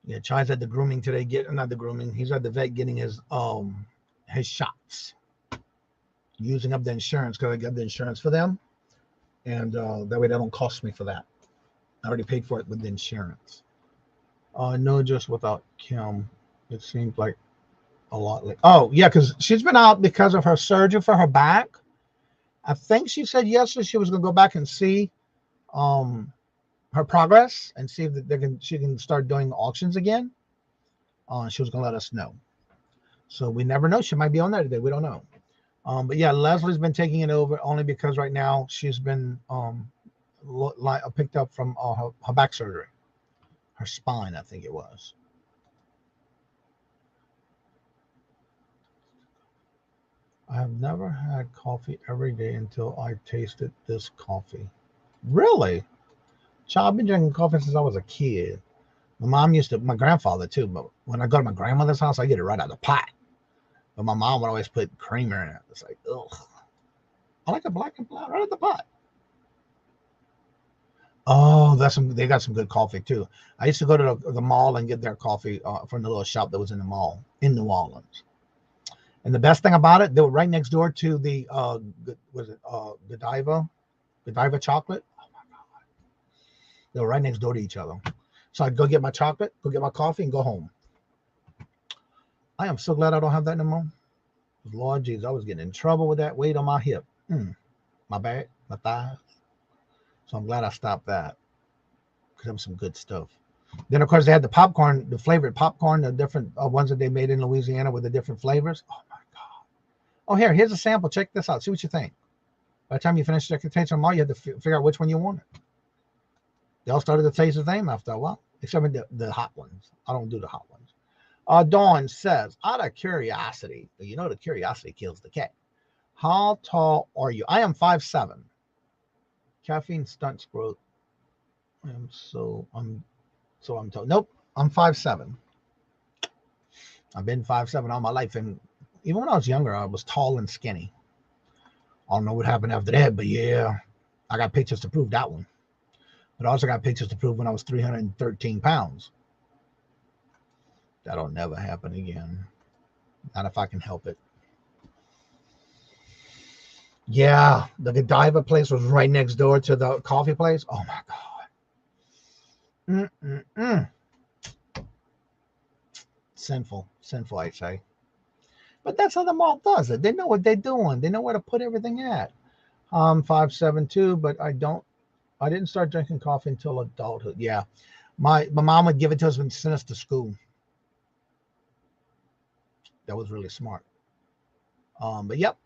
Yeah, Chai's at the grooming today. Not the grooming. He's at the vet getting his shots. Using up the insurance because I got the insurance for them, and that way they don't cost me for that. I already paid for it with the insurance. No, just without Kim, it seems like a lot. Oh yeah, because she's been out because of her surgery for her back. I think she said yesterday she was going to go back and see her progress and see if she can start doing auctions again. She was going to let us know. So we never know. She might be on there today. We don't know. But yeah, Leslie's been taking it over only because right now she's been picked up from her back surgery. Her spine, I think it was. I have never had coffee every day until I tasted this coffee. Really? Child, I've been drinking coffee since I was a kid. My grandfather too, but when I go to my grandmother's house, I get it right out of the pot. But my mom would always put creamer in it. It's like, ugh. I like it black and brown right out of the pot. Oh, they got some good coffee too. I used to go to the mall and get their coffee from the little shop that was in the mall in New Orleans. And the best thing about it, they were right next door to the Godiva chocolate. Oh my God. They were right next door to each other. So I'd go get my chocolate, go get my coffee, and go home. I am so glad I don't have that no more. Lord Jesus, I was getting in trouble with that weight on my hip. My back, my thighs. So I'm glad I stopped that. Because that was some good stuff. Then, of course, they had the popcorn, the flavored popcorn, the different ones that they made in Louisiana with the different flavors. Oh, my God. Oh, here's a sample. Check this out. See what you think. By the time you finish the taste them all, you had to figure out which one you wanted. They all started to taste the same after a while, except for the hot ones. I don't do the hot ones. Dawn says, out of curiosity, you know the curiosity kills the cat. How tall are you? I am 5'7". Caffeine stunts growth. I'm told. Nope, I'm 5'7". I've been 5'7" all my life, and even when I was younger, I was tall and skinny. I don't know what happened after that, but yeah, I got pictures to prove that one. But I also got pictures to prove when I was 313 pounds. That'll never happen again. Not if I can help it. Yeah, the Godiva place was right next door to the coffee place. Oh my God. Sinful, I say. But that's how the mall does it. They know what they're doing. They know where to put everything at. 5'7" too, but I didn't start drinking coffee until adulthood. Yeah, my mom would give it to us when she sent us to school. That was really smart. But yep,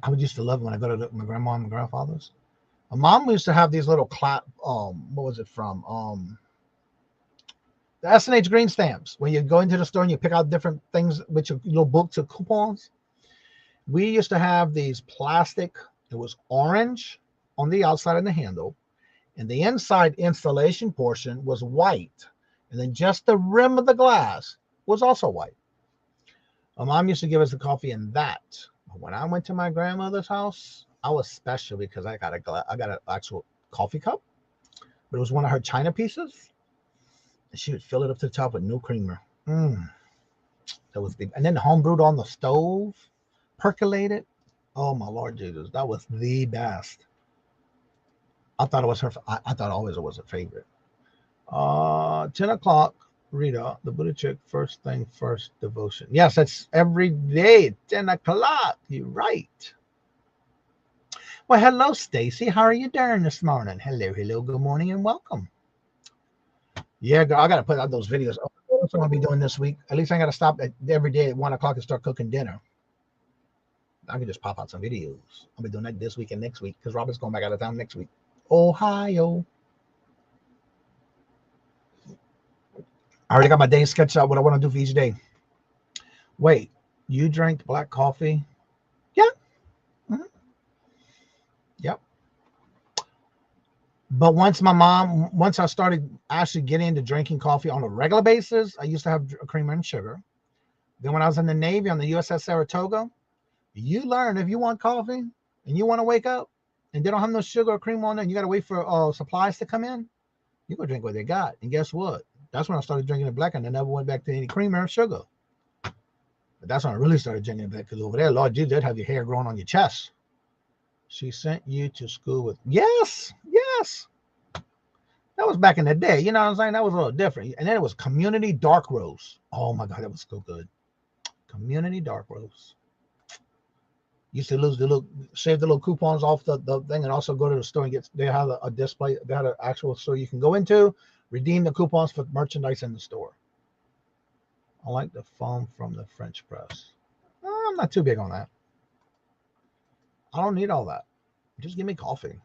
I would used to love it when I go to my grandma and my grandfather's. My mom used to have these little what was it from? The S&H green stamps. When you go into the store and you pick out different things with your little books of coupons. We used to have these plastic. It was orange on the outside of the handle, and the inside installation portion was white, and then just the rim of the glass was also white. My mom used to give us the coffee in that. When I went to my grandmother's house, I was special because I got an actual coffee cup, but it was one of her china pieces. And she would fill it up to the top with no creamer. That was the, and then home brewed on the stove, percolated. Oh my Lord Jesus, that was the best. I thought it was her. I thought always it was her favorite. 10 o'clock. Rita, the Buddha chick, first thing first devotion. Yes, that's every day, 10 o'clock. You're right. Well, hello, Stacy. How are you doing this morning? Hello, good morning, and welcome. Yeah, I got to put out those videos. That's what I'm going to be doing this week. At least I got to stop every day at 1 o'clock and start cooking dinner. I can just pop out some videos. I'll be doing that this week and next week because Robert's going back out of town next week. Ohio. I already got my day sketched out, what I want to do for each day. Wait, you drank black coffee? Yeah. Yep. But once I started actually getting into drinking coffee on a regular basis, I used to have creamer and sugar. Then when I was in the Navy on the USS Saratoga, you learn if you want coffee and you want to wake up and they don't have no sugar or cream on it and you got to wait for supplies to come in, you go drink what they got. And guess what? That's when I started drinking it black and I never went back to any creamer or sugar. But that's when I really started drinking it black because over there, Lord Jesus, they'd have your hair growing on your chest. She sent you to school with, yes. That was back in the day. You know what I'm saying? That was a little different. And then it was community dark roast. Oh my God, that was so good. Community dark roast. Used to save the little coupons off the thing and also go to the store and they had a display. They had an actual store you can go into, redeem the coupons for merchandise in the store. I like the foam from the French press. I'm not too big on that. I don't need all that. Just give me coffee.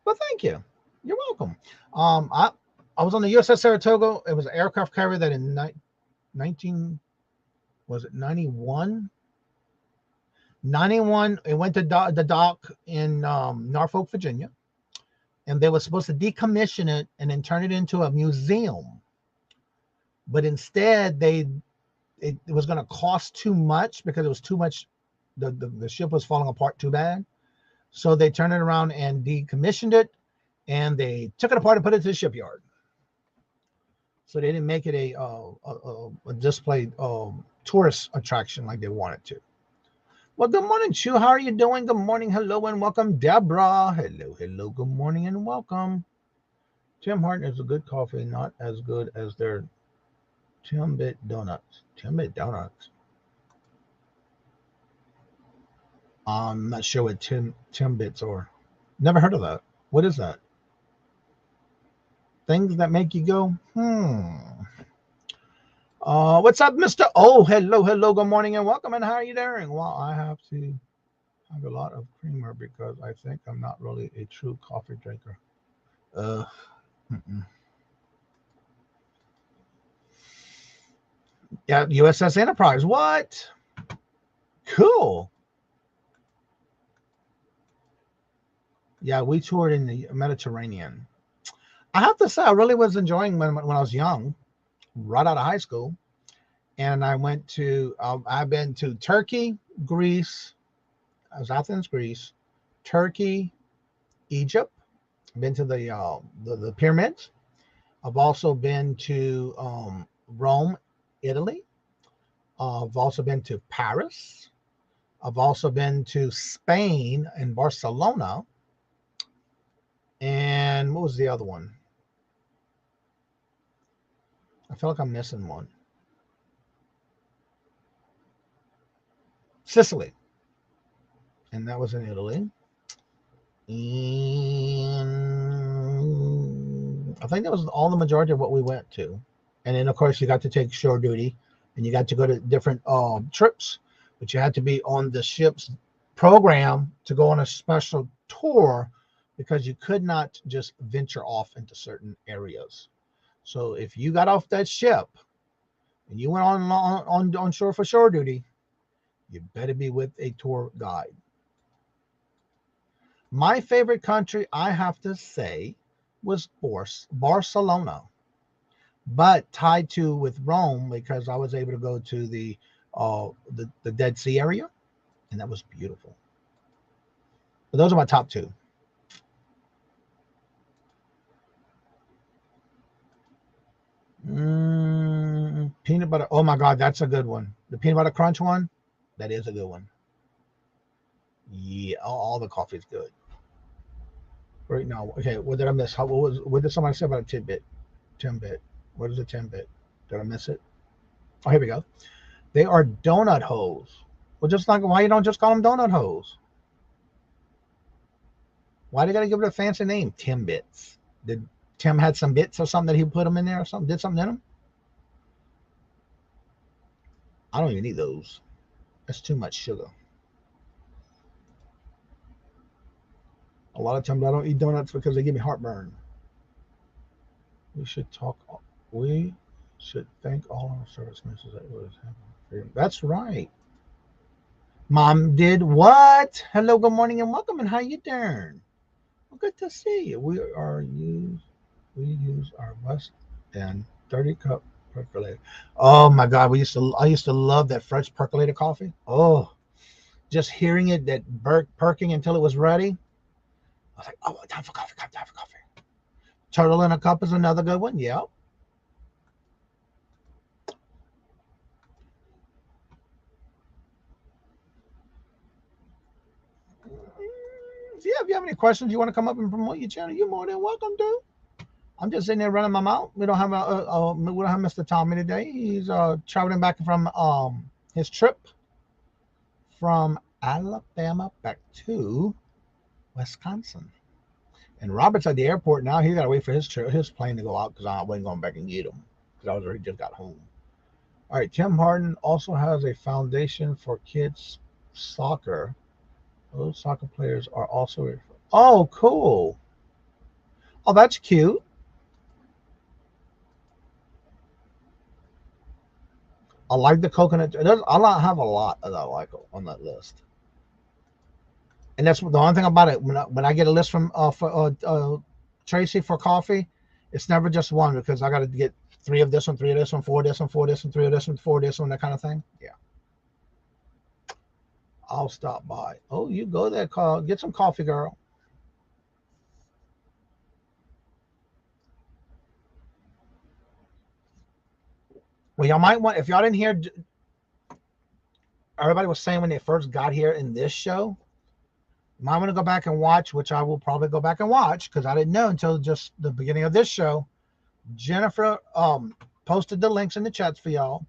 Well, thank you. You're welcome. I was on the USS Saratoga. It was an aircraft carrier that in 91? 91, it went to the dock in Norfolk, Virginia. and they were supposed to decommission it and then turn it into a museum. But instead, it was going to cost too much because it was too much. The ship was falling apart too bad. So they turned it around and decommissioned it, and they took it apart and put it to the shipyard. So they didn't make it a display tourist attraction like they wanted to. Well, good morning, Chu. How are you doing? Good morning. Hello and welcome, Deborah. Hello, hello. Good morning and welcome. Tim Horton is a good coffee, not as good as their Timbit donuts. Timbit donuts. I'm not sure what Timbits are. Never heard of that. What is that? Things that make you go, what's up, Mr. Oh, hello, hello, good morning and welcome. And how are you doing? Well, I have to have a lot of creamer because I think I'm not really a true coffee drinker. Yeah, USS Enterprise. What? Cool. Yeah, we toured in the Mediterranean. I have to say, I really was enjoying when I was young, right out of high school. And I went to, I've been to Turkey, Greece. I was Athens, Greece, Turkey, Egypt. I've been to the pyramids. I've also been to Rome, Italy. I've also been to Paris. I've also been to Spain and Barcelona. And what was the other one? I feel like I'm missing one. Sicily. And that was in Italy. And I think that was all the majority of what we went to. And then, of course, you got to take shore duty. And you got to go to different trips. But you had to be on the ship's program to go on a special tour because you could not just venture off into certain areas. So if you got off that ship and you went on shore for shore duty, you better be with a tour guide. My favorite country, I have to say, was Barcelona, but tied to with Rome because I was able to go to the Dead Sea area, and that was beautiful. But those are my top two. Peanut butter. Oh my God, that's a good one. The peanut butter crunch one, that is a good one. Yeah, all the coffee is good. Right now, okay. What did I miss? What did somebody say about a tidbit? Timbit. What is a timbit? Did I miss it? Oh, here we go. They are donut holes. Well, just like why you don't just call them donut holes? Why they gotta give it a fancy name? Timbits. Did Tim had some bits or something that he put them in there or something? Did something in them? I don't even need those. That's too much sugar. A lot of times I don't eat donuts because they give me heartburn. We should thank all our service missions that was happening. That's right. Mom did what? Hello, good morning and welcome. And how you doing? Well, good to see you. We use our West End 30 cup percolator. Oh my God, I used to love that fresh percolated coffee. Oh, just hearing it, that perking until it was ready. I was like, oh, time for coffee. Turtle in a cup is another good one. Yeah. Yeah, if you have any questions, you want to come up and promote your channel, you're more than welcome to. I'm just sitting there running my mouth. We don't have Mr. Tommy today. He's traveling back from his trip from Alabama back to Wisconsin. And Robert's at the airport now. He got to wait for his plane to go out because I wasn't going back and get him because I was already just got home. All right, Tim Harden also has a foundation for kids soccer. Those soccer players are also. Oh, cool. Oh, that's cute. I like the coconut. I have a lot that I like on that list. And that's the only thing about it. When I get a list from Tracy, for coffee, it's never just one because I got to get 3 of this one, 3 of this one, 4 of this one, 4 of this one, 3 of this one, 4 of this one, that kind of thing. Yeah. I'll stop by. Oh, you go there, Carl. Get some coffee, girl. Well, y'all might want, if y'all didn't hear, everybody was saying when they first got here in this show, you might want to go back and watch, which I will probably go back and watch because I didn't know until just the beginning of this show. Jennifer posted the links in the chats for y'all.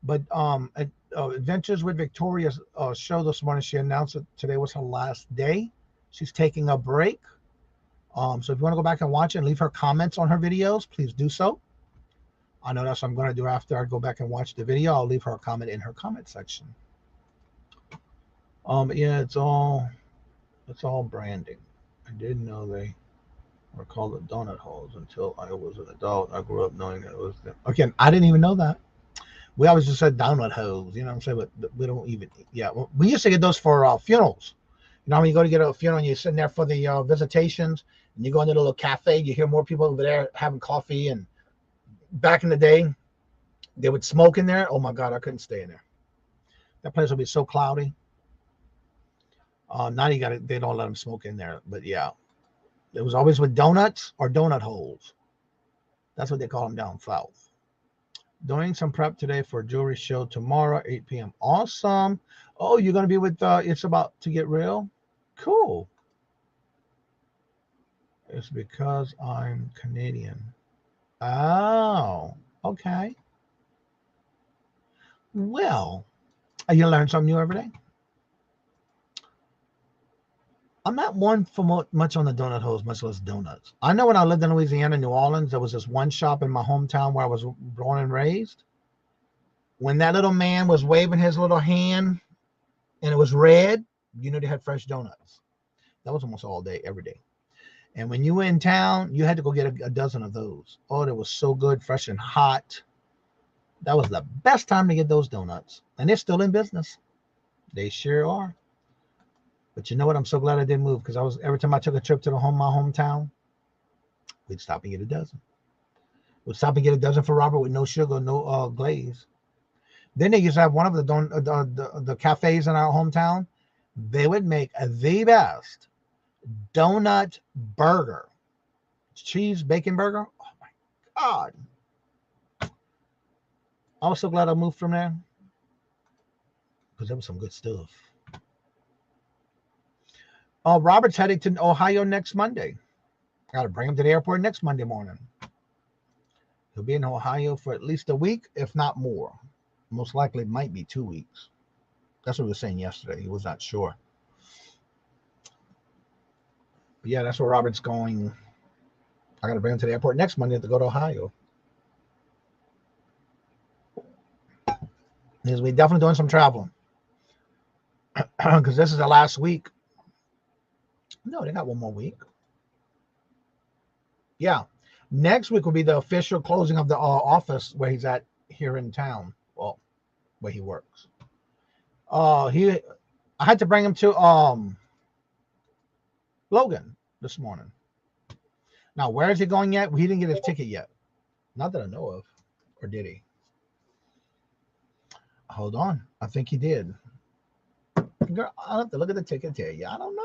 But Adventures with Victoria's show this morning, she announced that today was her last day. She's taking a break. So if you want to go back and watch it and leave her comments on her videos, please do so. I know that's what I'm going to do after I go back and watch the video. I'll leave her a comment in her comment section. Yeah, it's all branding. I didn't know they were called the donut holes until I was an adult. I grew up knowing that it was them. Again, I didn't even know that. We always just said donut holes, you know what I'm saying? But we don't even, yeah. We used to get those for funerals. You know, when you go to get a funeral and you're sitting there for the visitations and you go into the little cafe, you hear more people over there having coffee. And back in the day, they would smoke in there. Oh my God, I couldn't stay in there. That place would be so cloudy. Now they don't let them smoke in there. But yeah, it was always with donuts or donut holes. That's what they call them down south. Doing some prep today for a jewelry show tomorrow, 8 p.m. Awesome. Oh, you're going to be with It's About to Get Real? Cool. It's because I'm Canadian. Oh, okay. Well, you learn something new every day. I'm not one for much on the donut holes, much less donuts. I know when I lived in Louisiana, New Orleans, there was this one shop in my hometown where I was born and raised. When that little man was waving his little hand and it was red, you knew they had fresh donuts. That was almost all day, every day. And when you were in town, you had to go get a dozen of those. Oh, they was so good, fresh and hot. That was the best time to get those donuts. And they're still in business. They sure are. But you know what? I'm so glad I didn't move because every time I took a trip to my hometown, we'd stop and get a dozen. We'd stop and get a dozen for Robert with no sugar, no glaze. Then they used to have one of the cafes in our hometown. They would make the best donut burger, cheese bacon burger. Oh my God! I was so glad I moved from there because there was some good stuff. Robert's heading to Ohio next Monday. I got to bring him to the airport next Monday morning. He'll be in Ohio for at least a week, if not more. Most likely it might be 2 weeks. That's what he was saying yesterday. He was not sure. But yeah, that's where Robert's going. I got to bring him to the airport next Monday to go to Ohio. Because we're definitely doing some traveling. Because this is the last week. No, they got one more week. Yeah. Next week will be the official closing of the office where he's at here in town. Well, where he works. I had to bring him to Logan this morning. Now, where is he going yet? He didn't get his ticket yet. Not that I know of. Or did he? Hold on. I think he did. Girl, I'll have to look at the ticket here. Yeah, I don't know.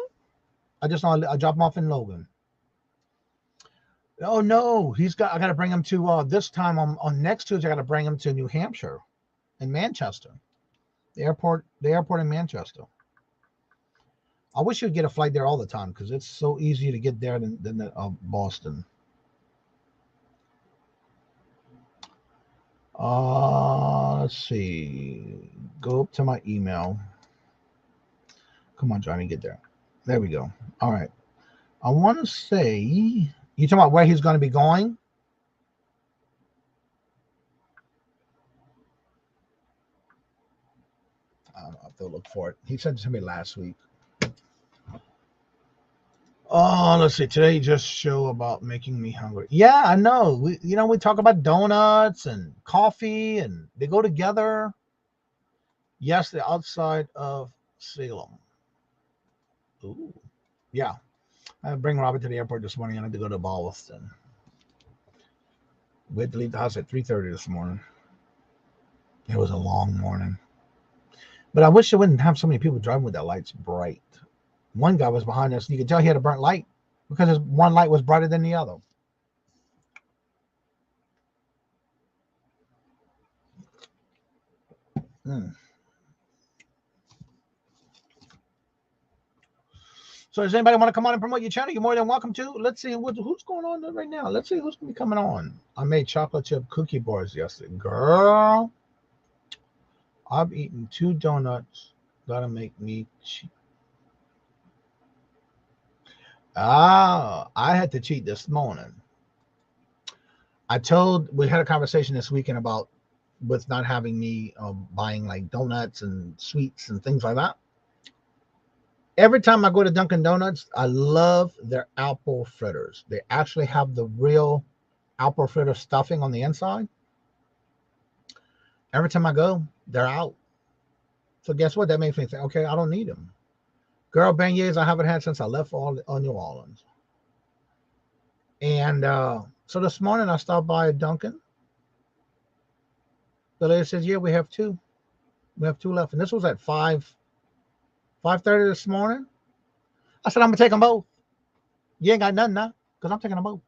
I just know I dropped him off in Logan. Oh no, I got to bring him to this time on next Tuesday. I got to bring him to New Hampshire, in Manchester, the airport in Manchester. I wish you'd get a flight there all the time because it's so easy to get there than Boston. Let's see. Go up to my email. Come on, Johnny, get there. There we go. All right. I want to say, you talking about where he's going to be going? I'll have to look for it. He sent it to me last week. Oh, let's see. Today just show about making me hungry. Yeah, I know. We talk about donuts and coffee, and they go together. Yes, the outside of Salem. Ooh, yeah. I bring Robert to the airport this morning. I had to go to Boston. We had to leave the house at 3:30 this morning. It was a long morning. But I wish I wouldn't have so many people driving with their lights bright. One guy was behind us. You could tell he had a burnt light because his one light was brighter than the other. So does anybody want to come on and promote your channel? You're more than welcome to. Let's see who's going on right now. Let's see who's going to be coming on. I made chocolate chip cookie bars yesterday. Girl, I've eaten 2 donuts. Gotta make me cheat. I had to cheat this morning. We had a conversation this weekend about with not having me buying like donuts and sweets and things like that. Every time I go to Dunkin' Donuts, I love their apple fritters. They actually have the real apple fritter stuffing on the inside. Every time I go, they're out. So guess what? That makes me think, okay, I don't need them. Girl, beignets I haven't had since I left New Orleans. And so this morning I stopped by a Dunkin'. The lady says, yeah, we have 2. We have 2 left. And this was at 5:30 this morning. I said, I'm going to take them both. You ain't got nothing now because I'm taking them both.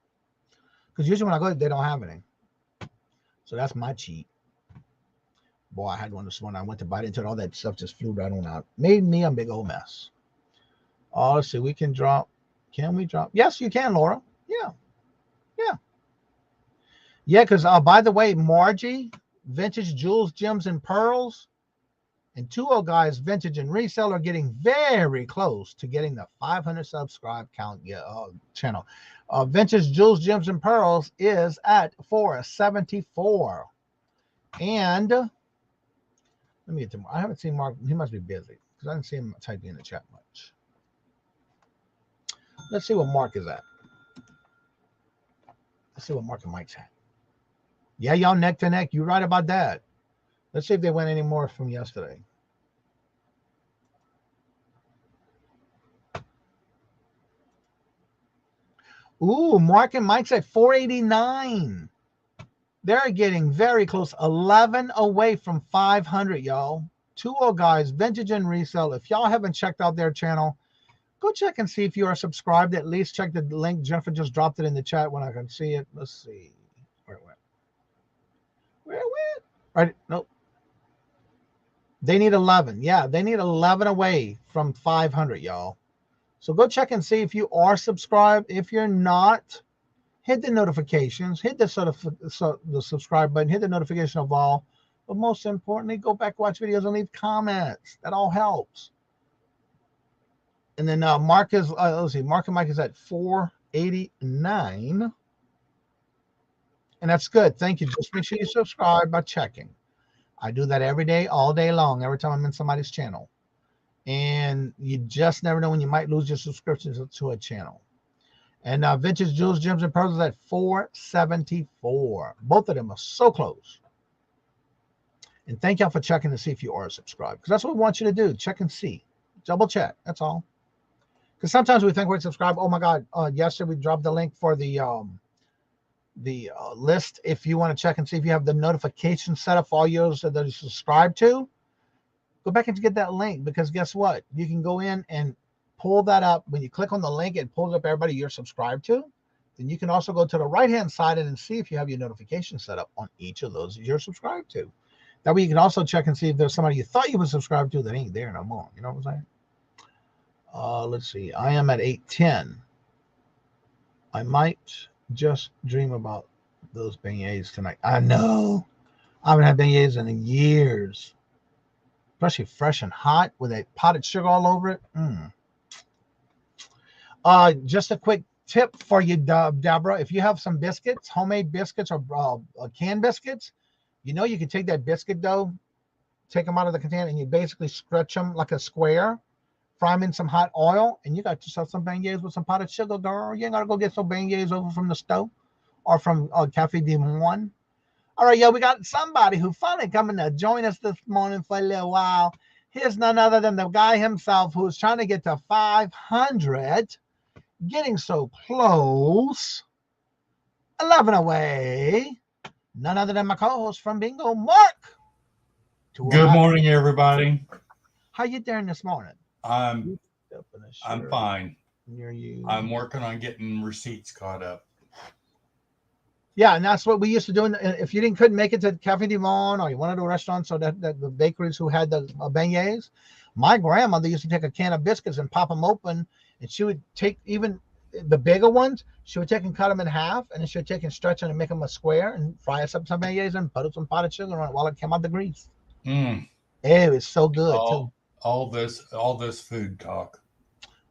Because usually when I go, they don't have any. So that's my cheat. Boy, I had one this morning. I went to bite into it. All that stuff just flew right on out. Made me a big old mess. Oh, let's see. We can drop. Can we drop? Yes, you can, Laura. Yeah. Yeah. Yeah, because by the way, Margie, Vintage Jewels, Gems, and Pearls, and 2 guys, Vintage and Reseller, are getting very close to getting the 500 subscribe count channel. Vintage Jewels, Gems, and Pearls is at 474. And let me get to Mark. I haven't seen Mark. He must be busy because I didn't see him typing in the chat much. Let's see what Mark is at. Let's see what Mark and Mike's at. Yeah, y'all neck to neck. You're right about that. Let's see if they went any more from yesterday. Ooh, Mark and Mike's at 489. They're getting very close. 11 away from 500, y'all. 2 guys, Vintage and Resell. If y'all haven't checked out their channel, go check and see if you are subscribed. At least check the link. Jennifer just dropped it in the chat when I can see it. Let's see. Where it went? Where it went? Right. Nope. They need 11. Yeah, they need 11 away from 500, y'all. So go check and see if you are subscribed. If you're not, hit the notifications. Hit the the subscribe button. Hit the notification of all. But most importantly, go back, watch videos, and leave comments. That all helps. And then Mark is, let's see, Mark and Mike is at 489. And that's good. Thank you. Just make sure you subscribe by checking. I do that every day, all day long, every time I'm in somebody's channel. And you just never know when you might lose your subscription to a channel. And Vintage Jewels, Gems, and Pearls is at 474. Both of them are so close. And thank y'all for checking to see if you are subscribed. Because that's what we want you to do. Check and see. Double check. That's all. Because sometimes we think we're subscribed. Oh, my God. Yesterday we dropped the link for the list. If you want to check and see if you have the notification set up for all yours that you subscribe to, go back and get that link. Because guess what? You can go in and pull that up. When you click on the link, it pulls up everybody you're subscribed to. Then you can also go to the right-hand side and see if you have your notification set up on each of those you're subscribed to. That way you can also check and see if there's somebody you thought you were subscribed to that ain't there no more. You know what I'm saying? Let's see. I am at 810. I might just dream about those beignets tonight. I know. I haven't had beignets in years. Especially fresh and hot with a potted sugar all over it. Just a quick tip for you, Deborah. If you have some biscuits, homemade biscuits or canned biscuits, you know you can take that biscuit dough, take them out of the container, and you basically stretch them like a square, fry them in some hot oil, and you got yourself some beignets with some potted sugar, girl. You ain't got to go get some beignets over from the stove or from Cafe du Monde. All right, we got somebody who finally coming to join us this morning for a little while. Here's none other than the guy himself who's trying to get to 500. getting so close. 11 away. None other than my co-host from Bingo, Mark. Good morning, everybody. How you doing this morning? I'm fine. Near you. I'm working on getting receipts caught up. Yeah, and that's what we used to do. If you couldn't make it to Cafe du Monde or you wanted to a restaurant, so that the bakeries who had the beignets, my grandmother used to take a can of biscuits and pop them open, and she would take even the bigger ones. She would take and cut them in half, and then she would take and stretch them and make them a square and fry us up some beignets and put some potted sugar on it while it came out the grease. It was so good too. All this food talk.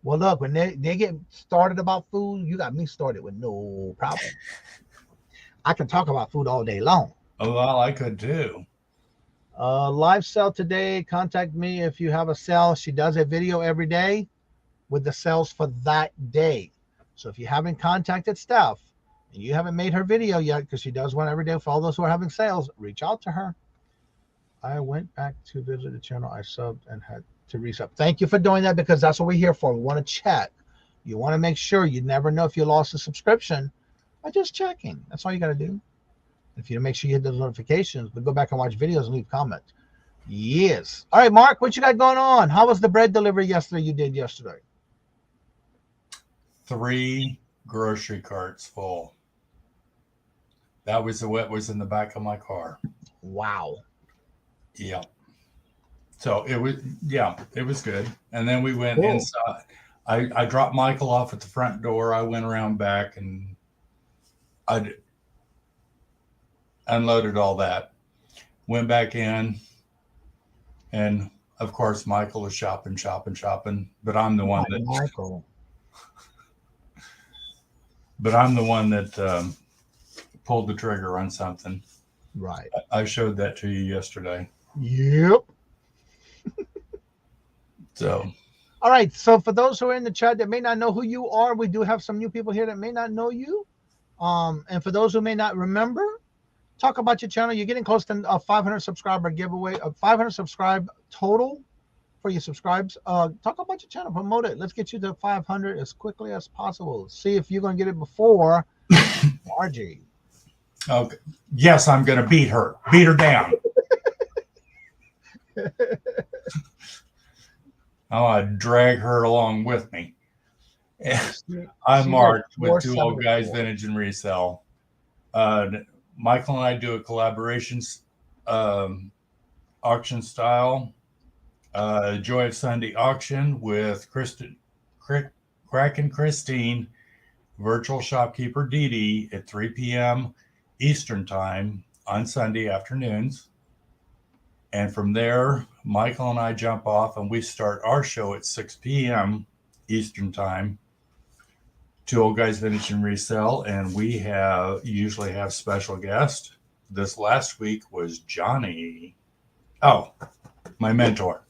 Well, look, when they get started about food, you got me started with no problem. I can talk about food all day long. Oh, well, I could too. Live sale today. Contact me if you have a sale. She does a video every day with the sales for that day. So if you haven't contacted Steph and you haven't made her video yet, because she does one every day for all those who are having sales, reach out to her. I went back to visit the channel. I subbed and had to resub. Thank you for doing that, because that's what we're here for. We want to check. You want to make sure. You never know if you lost a subscription by just checking. That's all you got to do. If you make sure you hit those notifications, but go back and watch videos and leave comments. Yes. All right, Mark, what you got going on? How was the bread delivery yesterday you did yesterday? 3 grocery carts full. That was what was in the back of my car. Wow. Yeah. So it was good. And then we went inside. I dropped Michael off at the front door. I went around back and I unloaded all that. Went back in, and of course Michael is shopping. But I'm the one that Michael. But I'm the one that pulled the trigger on something. Right. I showed that to you yesterday. Yep. So. All right. So for those who are in the chat that may not know who you are, we do have some new people here that may not know you. And for those who may not remember, talk about your channel. You're getting close to a 500 subscriber giveaway, a 500 subscribe total for your subscribes. Talk about your channel, promote it. Let's get you to 500 as quickly as possible. See if you're going to get it before Margie. Okay. Yes, I'm going to beat her down. I want to drag her along with me. I'm Mark with Two Old Guys Vintage and Resell. Michael and I do a collaborations auction style. Joy of Sunday auction with Kraken Christine, virtual shopkeeper Dee Dee at 3 p.m. Eastern time on Sunday afternoons. And from there, Michael and I jump off and we start our show at 6 p.m. Eastern time. Two Old Guys Vintage and Resell, and we usually have special guests. This last week was Johnny. Oh, my mentor.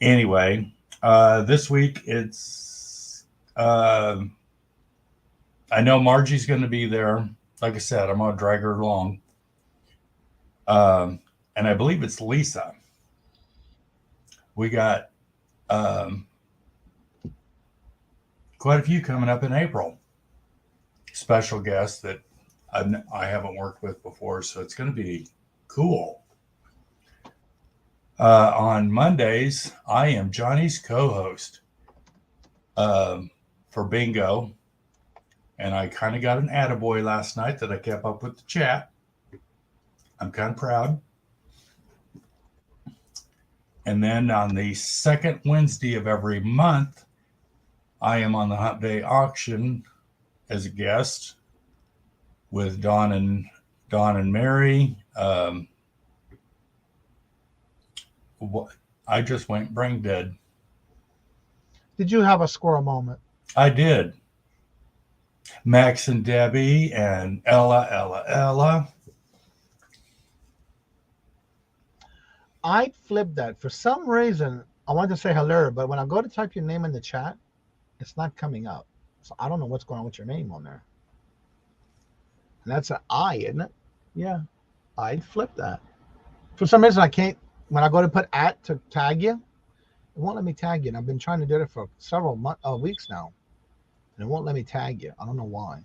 Anyway, this week it's I know Margie's going to be there. Like I said, I'm going to drag her along. And I believe it's Lisa. We got quite a few coming up in April. Special guests that I haven't worked with before, so it's going to be cool. On Mondays, I am Johnny's co-host for Bingo. And I kind of got an attaboy last night that I kept up with the chat. I'm kind of proud. And then on the second Wednesday of every month, I am on the Hump Day auction as a guest with Dawn and Mary. I just went brain dead. Did you have a squirrel moment? I did. Max and Debbie and Ella. I flipped that. For some reason, I wanted to say hello, but when I go to type your name in the chat, it's not coming up. So I don't know what's going on with your name on there. And that's an I, isn't it? Yeah. I'd flip that. For some reason, I can't. When I go to put @ to tag you, it won't let me tag you. And I've been trying to do it for several weeks now. And it won't let me tag you. I don't know why.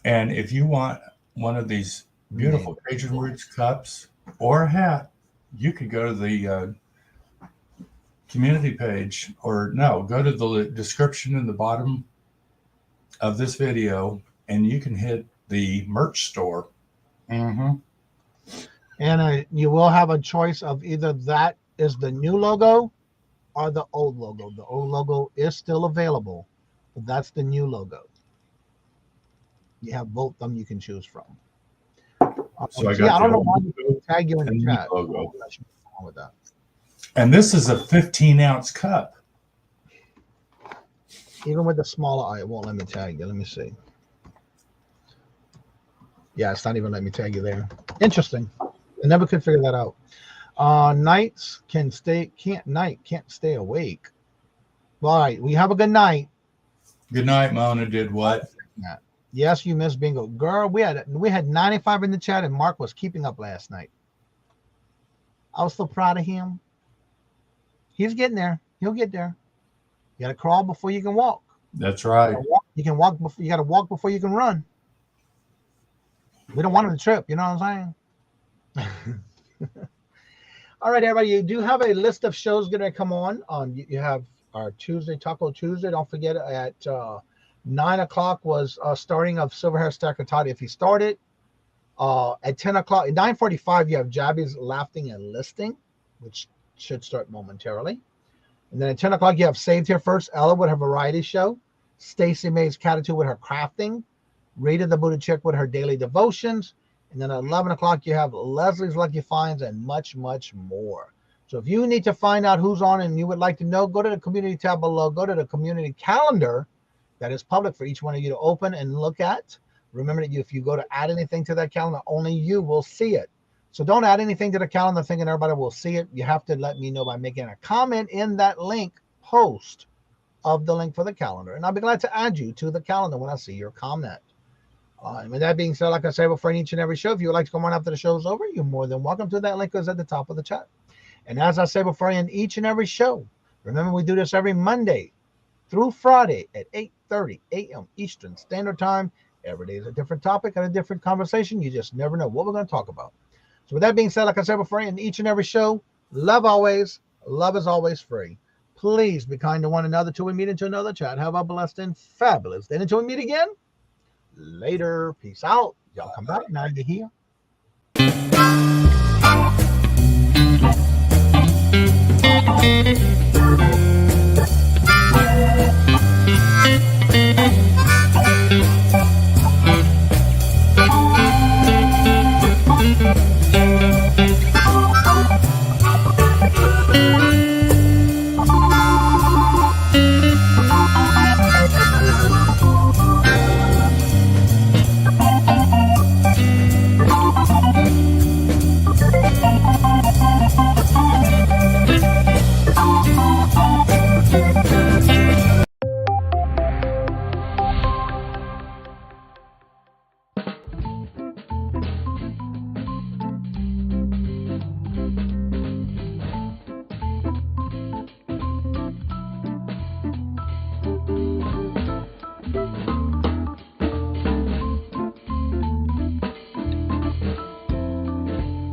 And if you want one of these beautiful Cajun Roots cups or a hat, you could go to the community page, or no, go to the description in the bottom of this video, and you can hit the merch store. And you will have a choice of either that is the new logo or the old logo. The old logo is still available, but that's the new logo. You have both of them you can choose from. So I don't know why you tag you in the chat. Logo. With that. And this is a 15-ounce cup. Even with the smaller eye, it won't let me tag you. Let me see. Yeah, it's not even letting me tag you there. Interesting. I never could figure that out. Nights can't stay awake. Well, all right, we have a good night. Good night, Mona. Did what? Yes, you missed bingo. Girl, we had 95 in the chat, and Mark was keeping up last night. I was so proud of him. He's getting there. He'll get there. You got to crawl before you can walk. That's right. You can walk before you got to walk before you can run. We don't want him to trip. You know what I'm saying? All right, everybody. You do have a list of shows going to come on. You have our Tuesday, Taco Tuesday. Don't forget at 9 o'clock was starting of Silver Hair Stacker Todd. If he started at 10 o'clock, at 9:45, you have Jabby's Laughing and Listing, which should start momentarily. And then at 10 o'clock, you have Saved Here First, Ella with her variety show, Stacy May's Catitude with her crafting, Rita the Buddha Chick with her daily devotions, and then at 11 o'clock, you have Leslie's Lucky Finds and much, much more. So if you need to find out who's on and you would like to know, go to the community tab below, go to the community calendar that is public for each one of you to open and look at. Remember that if you go to add anything to that calendar, only you will see it. So don't add anything to the calendar thinking everybody will see it. You have to let me know by making a comment in that link post of the link for the calendar. And I'll be glad to add you to the calendar when I see your comment. And with that being said, like I say before in each and every show, if you would like to come on after the show's over, you're more than welcome to. That link is at the top of the chat. And as I say before in each and every show, remember we do this every Monday through Friday at 8:30 a.m. Eastern Standard Time. Every day is a different topic and a different conversation. You just never know what we're going to talk about. So with that being said, like I said before, in each and every show, love always. Love is always free. Please be kind to one another till we meet into another chat. Have a blessed and fabulous day. Until we meet again, later. Peace out. Y'all come back. Now you're here.